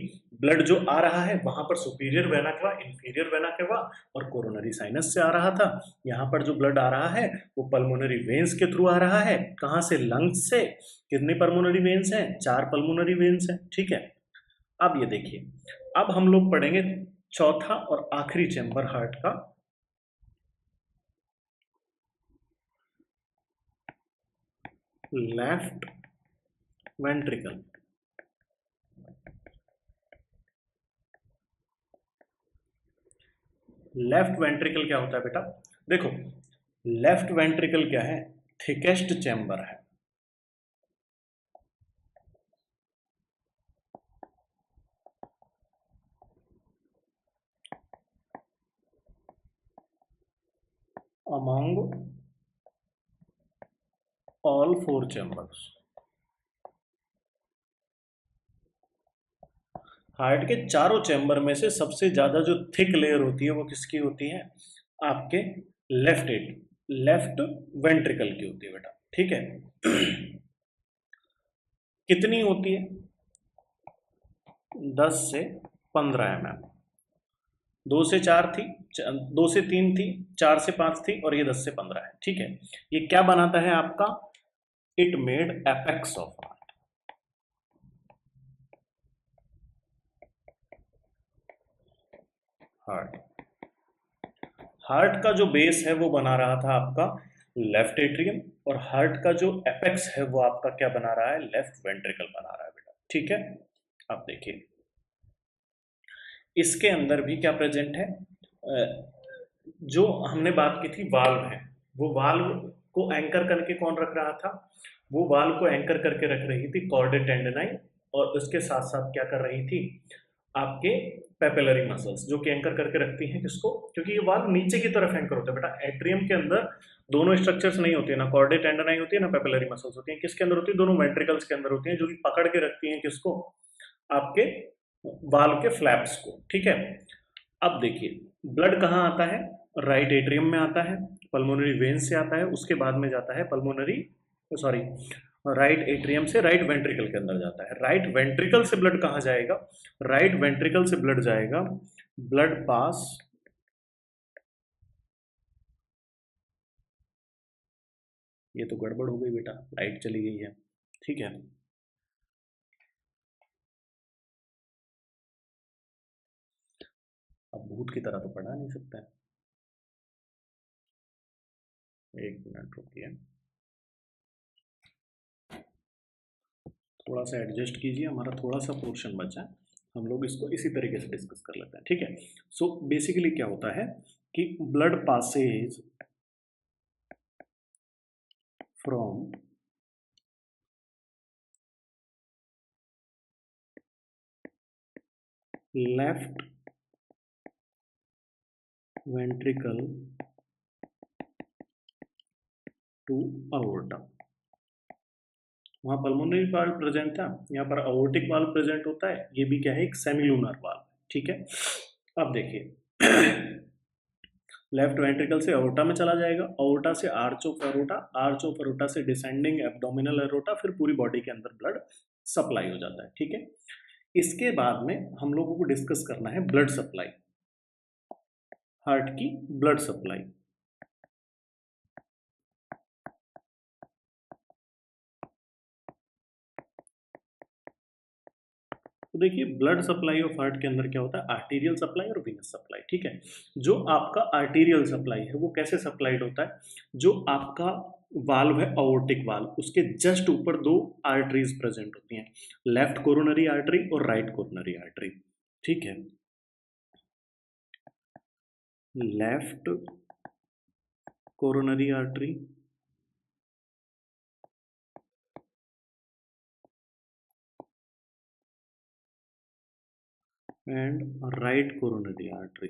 ब्लड जो आ रहा है वहां पर superior vena cava, inferior vena cava और कोरोनरी साइनस से आ रहा था। यहाँ पर जो ब्लड आ रहा है वो पल्मोनरी वेन्स के थ्रू आ रहा है। कहाँ से, लंग्स से। कितनी पल्मोनरी वेन्स हैं, 4 पल्मोनरी वेन्स हैं। ठीक है, अब ये देखिए, अब हम लोग पढ़ेंगे चौथा और आखिरी चैम्बर हार्ट का, लेफ्ट वेंट्रिकल। लेफ्ट वेंट्रिकल क्या होता है बेटा, देखो लेफ्ट वेंट्रिकल क्या है, थिकेस्ट चैम्बर है। अमॉन्ग ऑल 4 चैम्बर्स, हार्ट के चारों चैम्बर में से सबसे ज्यादा जो थिक लेयर होती है वो किसकी होती है, आपके लेफ्ट वेंट्रिकल की होती है बेटा। ठीक है, कितनी होती है, 10 से 15 mm। 2 से 4 थी, 2 से 3 थी, 4 से 5 थी और ये 10 से 15 है। ठीक है, ये क्या बनाता है आपका, it made apex of heart. Heart का जो बेस है वो बना रहा था आपका लेफ्ट एट्रियम, और हार्ट का जो एपेक्स है वो आपका क्या बना रहा है, लेफ्ट वेंट्रिकल बना रहा है बेटा। ठीक है, अब देखिए इसके अंदर भी क्या प्रेजेंट है, जो हमने बात की थी वाल्व है, वो वाल्व को एंकर करके कौन रख रहा था, वो वाल्व को एंकर करके रख रही थी कॉर्डे टेंडनाई, और उसके साथ साथ क्या कर रही थी, आपके पेपिलरी मसल्स, जो कि एंकर करके रखती हैं किसको, क्योंकि ये वाल्व नीचे की तरफ एंकर होता है बेटा। एट्रियम के अंदर दोनों स्ट्रक्चर्स नहीं होती है, ना कॉर्डे टेंडनाई होती है ना पेपिलरी मसल्स होती है। किसके अंदर होती है, दोनों वेंट्रिकल्स के अंदर होती हैं, जो कि पकड़ के रखती हैं किसको, आपके वाल्व के फ्लैप्स को। ठीक है, अब देखिए ब्लड कहाँ आता है, राइट एट्रियम में आता है, पल्मोनरी वेन से आता है, उसके बाद में जाता है पल्मोनरी, सॉरी, राइट एट्रियम से राइट वेंट्रिकल के अंदर जाता है। राइट वेंट्रिकल से ब्लड कहाँ जाएगा, राइट वेंट्रिकल से ब्लड जाएगा, ब्लड पास ये तो गड़बड़ हो गई बेटा, लाइट चली गई है। ठीक है, अब भूत की तरह तो पढ़ा नहीं सकता है, एक मिनट रुकिए, थोड़ा सा एडजस्ट कीजिए, हमारा थोड़ा सा पोर्शन बचा है, हम लोग इसको इसी तरीके से डिस्कस कर लेते हैं, ठीक है। सो बेसिकली क्या होता है कि blood passes from left ventricle to aorta. वहां पल्मोनरी वाल्व प्रेजेंट था, यहाँ पर अओर्टिक वाल्व प्रेजेंट होता है। ये भी क्या है, एक सेमिलूनर वाल्व, ठीक है। अब देखिए लेफ्ट वेंट्रिकल से अओर्टा में चला जाएगा, अओर्टा से arch of aorta, arch of aorta से डिसेंडिंग एब्डोमिनल एरोटा, फिर पूरी बॉडी के अंदर ब्लड सप्लाई हो जाता है, ठीक है। इसके बाद में हम लोगों को डिस्कस करना है ब्लड सप्लाई, हार्ट की ब्लड सप्लाई। तो देखिए ब्लड सप्लाई ऑफ हार्ट के अंदर क्या होता है, आर्टीरियल सप्लाई और वीनस सप्लाई, ठीक है। जो आपका आर्टीरियल सप्लाई है वो कैसे सप्लाइड होता है, जो आपका वाल्व है अओर्टिक वाल्व, उसके जस्ट ऊपर दो आर्टरीज प्रेजेंट होती हैं, लेफ्ट कोरोनरी आर्टरी और राइट कोरोनरी आर्टरी, ठीक है। Left coronary artery and right coronary artery.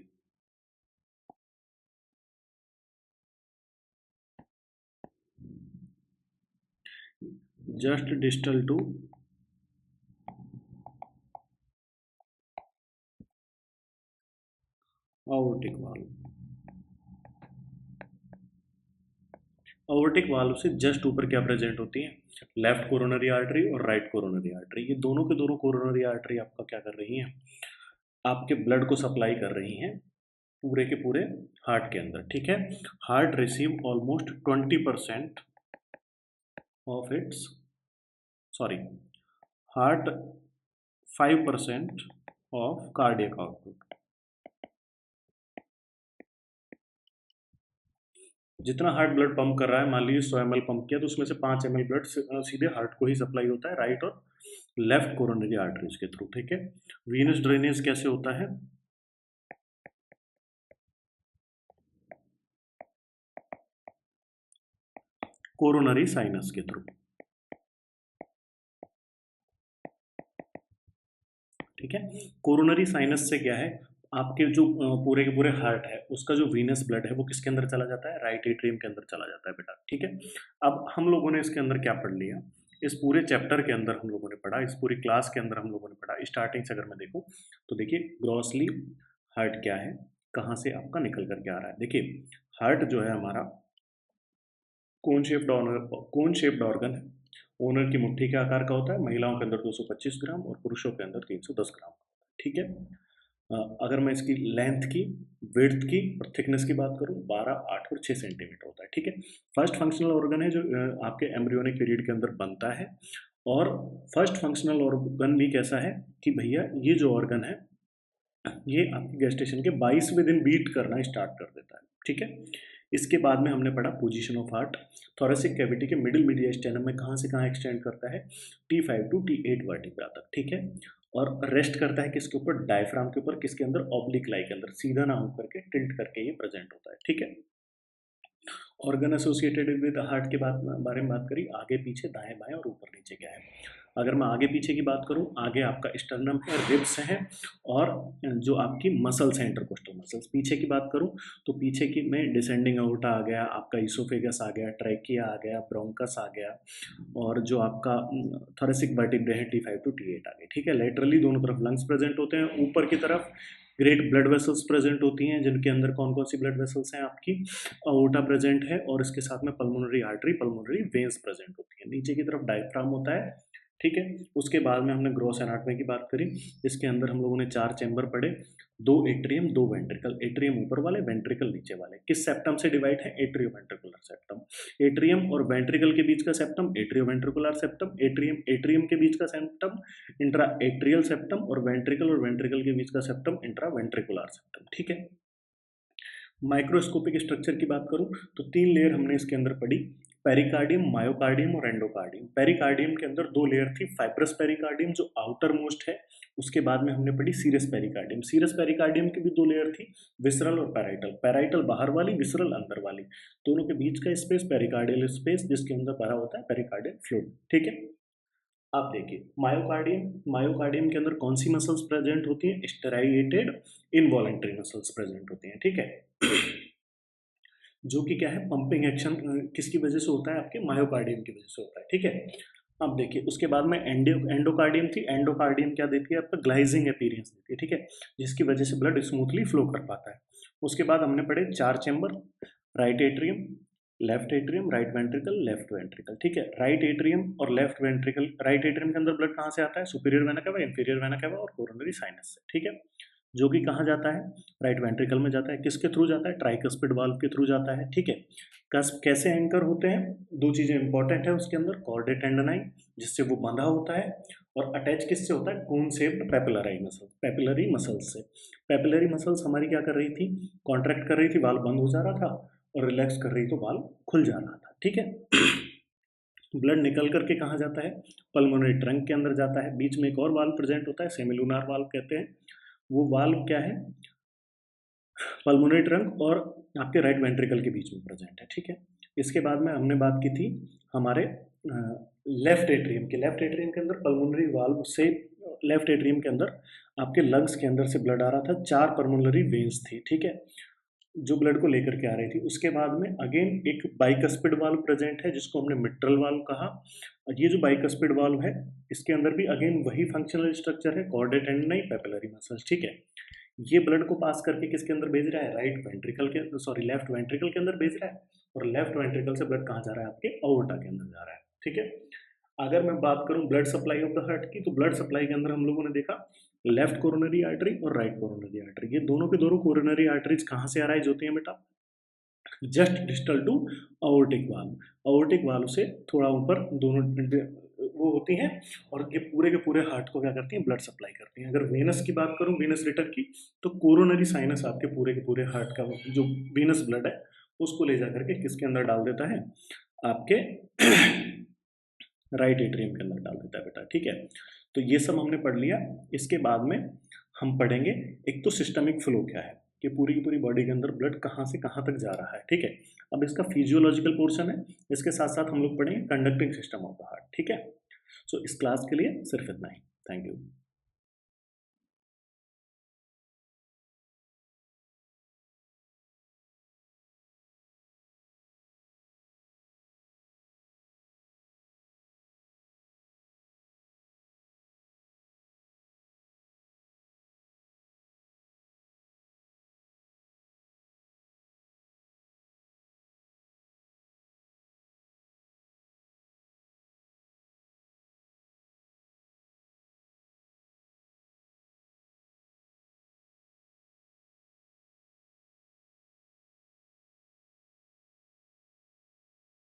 Just distal to aortic valve. aortic valve से जस्ट ऊपर क्या प्रेजेंट होती है, लेफ्ट कोरोनरी आर्टरी और राइट कोरोनरी आर्टरी। ये दोनों के दोनों कोरोनरी आर्टरी आपका क्या कर रही हैं, आपके ब्लड को सप्लाई कर रही हैं पूरे के पूरे हार्ट के अंदर, ठीक है। Heart receive almost 20% of its, sorry, heart 5% of cardiac output. जितना हार्ट ब्लड पंप कर रहा है, मान लीजिए 100 ml पंप किया तो उसमें से 5 ml ब्लड सीधे हार्ट को ही सप्लाई होता है, राइट और लेफ्ट कोरोनरी आर्टरीज के थ्रू, ठीक है। वीनस ड्रेनेज कैसे होता है, कोरोनरी साइनस के थ्रू, ठीक है। कोरोनरी साइनस से क्या है, आपके जो पूरे के पूरे हार्ट है उसका जो वीनस ब्लड है वो किसके अंदर चला जाता है, राइट एट्रियम के अंदर चला जाता है बेटा, ठीक है। अब हम लोगों ने इसके अंदर क्या पढ़ लिया, इस पूरे चैप्टर के अंदर हम लोगों ने पढ़ा, इस पूरी क्लास के अंदर हम लोगों ने पढ़ा, स्टार्टिंग से अगर मैं देखूं तो देखिए ग्रॉसली हार्ट क्या है, कहाँ से आपका निकल करके आ रहा है। देखिए हार्ट जो है हमारा कोन शेप्ड ऑर्गन है, ओनर की मुट्ठी के आकार का होता है, महिलाओं के अंदर 225 ग्राम और पुरुषों के अंदर 310 ग्राम, ठीक है। अगर मैं इसकी लेंथ की, विड्थ की और थिकनेस की बात करूं, 12, 8 और 6 सेंटीमीटर होता है, ठीक है। फर्स्ट फंक्शनल ऑर्गन है जो आपके एम्ब्रियोनिक पीरियड के अंदर बनता है, और फर्स्ट फंक्शनल ऑर्गन भी कैसा है कि भैया ये जो ऑर्गन है ये आपकी गेस्टेशन के 22वें दिन बीट करना स्टार्ट कर देता है, ठीक है। इसके बाद में हमने पढ़ा position of heart, thoracic cavity के मिडिल मीडियस्टेनम में कहाँ से कहाँ एक्सटेंड करता है, T5 टू T8 वर्टिब्रा तक, ठीक है। और रेस्ट करता है किसके ऊपर, डायफ्राम के ऊपर, किसके अंदर, ऑब्लिक लाई के अंदर, सीधा ना होकर के टिल्ट करके ये प्रेजेंट होता है, ठीक है। ऑर्गन एसोसिएटेड विद हार्ट के बारे में बात करी, आगे पीछे दाएं बाएं और ऊपर नीचे क्या है। अगर मैं आगे पीछे की बात करूं, आगे आपका स्टर्नम है, रिब्स हैं, और जो आपकी मसल्स हैं इंटरकोस्टल मसल्स। पीछे की बात करूं तो पीछे की में डिसेंडिंग अओर्टा आ गया, आपका इसोफेगस आ गया, ट्रैकिया आ गया, ब्रोंकस आ गया, और जो आपका थोरेसिक वर्टिब्रे है T5 टू T8 आ गए, ठीक है। लेटरली दोनों तरफ लंग्स प्रेजेंट होते हैं, ऊपर की तरफ ग्रेट ब्लड वेसल्स प्रेजेंट होती हैं, जिनके अंदर कौन कौन सी ब्लड वेसल्स हैं, आपकी अओर्टा प्रेजेंट है, और इसके साथ में pulmonary artery, pulmonary veins present होती है। नीचे की तरफ डायफ्राम होता है, ठीक है। उसके बाद में हमने ग्रॉस एनाटॉमी की बात करी, इसके अंदर हम लोगों ने 4 चैम्बर पढ़े, 2 एट्रियम 2 वेंट्रिकल, एट्रियम ऊपर वाले, वेंट्रिकल नीचे वाले। किस सेप्टम से डिवाइड है, एट्रियो वेंट्रिकुलर सेप्टम। एट्रियम और वेंट्रिकल के बीच का septum atrio ventricular septum, atrium के बीच का सेप्टम इंट्रा एट्रियल सेप्टम, और वेंट्रिकल के बीच का सेप्टम इंट्रा वेंट्रिकुलर सेप्टम, ठीक है। माइक्रोस्कोपिक स्ट्रक्चर की बात करूं तो 3 लेयर हमने इसके अंदर पढ़ी, पेरिकार्डियम, मायोकार्डियम और एंडोकार्डियम। पेरिकार्डियम के अंदर दो लेयर थी, फाइब्रस पेरिकार्डियम जो आउटर मोस्ट है, उसके बाद में हमने पढ़ी सीरस पेरिकार्डियम। सीरस पेरिकार्डियम की भी दो लेयर थी, विसरल और पैराइटल। पैराइटल बाहर वाली, विसरल अंदर वाली, दोनों के बीच का स्पेस पेरिकार्डियल स्पेस, जिसके अंदर भरा होता है पेरिकार्डियल फ्लूइड। ठीक है, आप देखिए मायोकार्डियम, मायोकार्डियम के अंदर कौन सी मसल्स प्रेजेंट होती हैं? स्टेराइएटेड इनवॉलेंट्री मसल्स प्रेजेंट होती हैं। ठीक है, जो कि क्या है, पंपिंग एक्शन किसकी वजह से होता है? आपके मायोकार्डियम की वजह से होता है। ठीक है, अब देखिए उसके बाद में एंडोकार्डियम थी। एंडोकार्डियम क्या देती है? आपका ग्लाइजिंग अपीयरेंस देती है। ठीक है, जिसकी वजह से ब्लड स्मूथली फ्लो कर पाता है। उसके बाद हमने पढ़े चार chamber, right atrium, left atrium, right ventricle, left ventricle. ठीक है, राइट एट्रियम और लेफ्ट वेंट्रिकल, राइट एट्रियम के अंदर ब्लड कहाँ से आता है? Superior vena cava, inferior vena cava और कोरोनरी साइनस से। ठीक है, जो कि कहाँ जाता है? राइट वेंट्रिकल में जाता है। किसके थ्रू जाता है? ट्राइकस्पिड वाल्व के थ्रू जाता है। ठीक है, कस्प कैसे एंकर होते हैं? दो चीजें इंपॉर्टेंट है उसके अंदर, कॉर्डे टेंडनाई जिससे वो बंधा होता है, और अटैच किससे होता है? Cone shaped papillary muscle, papillary muscles से। पेपिलरी मसल्स हमारी क्या कर रही थी? कॉन्ट्रैक्ट कर रही थी, वाल्व बंद हो जा रहा था, और रिलैक्स कर रही तो वाल्व खुल जा रहा था। ठीक है, ब्लड निकल करके कहाँ जाता है? पल्मोनरी ट्रंक के अंदर जाता है। बीच में एक और वाल्व प्रेजेंट होता है, सेमिलुनार वाल्व कहते हैं। वो वाल्व क्या है? पल्मोनरी ट्रंक और आपके राइट वेंट्रिकल के बीच में प्रेजेंट है। ठीक है, इसके बाद में हमने बात की थी हमारे लेफ्ट एट्रियम की। लेफ्ट एट्रियम के अंदर पल्मोनरी वाल्व से, लेफ्ट एट्रियम के अंदर आपके लंग्स के अंदर से ब्लड आ रहा था, चार पल्मोनरी वेन्स थी। ठीक है, जो ब्लड को लेकर के आ रही थी। उसके बाद में अगेन एक बाइकस्पिड वाल्व प्रेजेंट है, जिसको हमने मिट्रल वाल्व कहा। और ये जो बाइकस्पिड वाल्व है, इसके अंदर भी अगेन वही फंक्शनल स्ट्रक्चर है, कॉर्डे टेंडनाई, पेपिलरी मसल्स। ठीक है, ये ब्लड को पास करके किसके अंदर भेज रहा है? राइट वेंट्रिकल के, सॉरी लेफ्ट वेंट्रिकल के अंदर भेज रहा है, और लेफ्ट वेंट्रिकल से ब्लड कहाँ जा रहा है? आपके अओर्टा के अंदर जा रहा है। ठीक है, अगर मैं बात करूं blood supply of the heart की, तो ब्लड सप्लाई के अंदर हम लोगों ने देखा लेफ्ट कोरोनरी आर्टरी और राइट कोरोनरी आर्टरी। ये दोनों के दोनों कोरोनरी आर्टरीज कहाँ से अराइज होती हैं बेटा? Just distal to aortic valve. Aortic valve से थोड़ा ऊपर दोनों वो होती हैं, और ये पूरे के पूरे हार्ट को क्या करती हैं? ब्लड सप्लाई करती हैं। अगर वेनस की बात करूं, वेनस रिटर्न की, तो कोरोनरी साइनस आपके पूरे के पूरे हार्ट का जो वेनस ब्लड है उसको ले जाकर के किसके अंदर डाल देता है? आपके राइट एट्रियम के अंदर डाल देता है बेटा। ठीक है, तो ये सब हमने पढ़ लिया। इसके बाद में हम पढ़ेंगे एक तो सिस्टमिक फ्लो क्या है, कि पूरी की पूरी बॉडी के अंदर ब्लड कहाँ से कहाँ तक जा रहा है। ठीक है, अब इसका फिजियोलॉजिकल पोर्शन है, इसके साथ साथ हम लोग पढ़ेंगे conducting system of the heart. ठीक है, सो इस क्लास के लिए सिर्फ इतना ही। Thank you.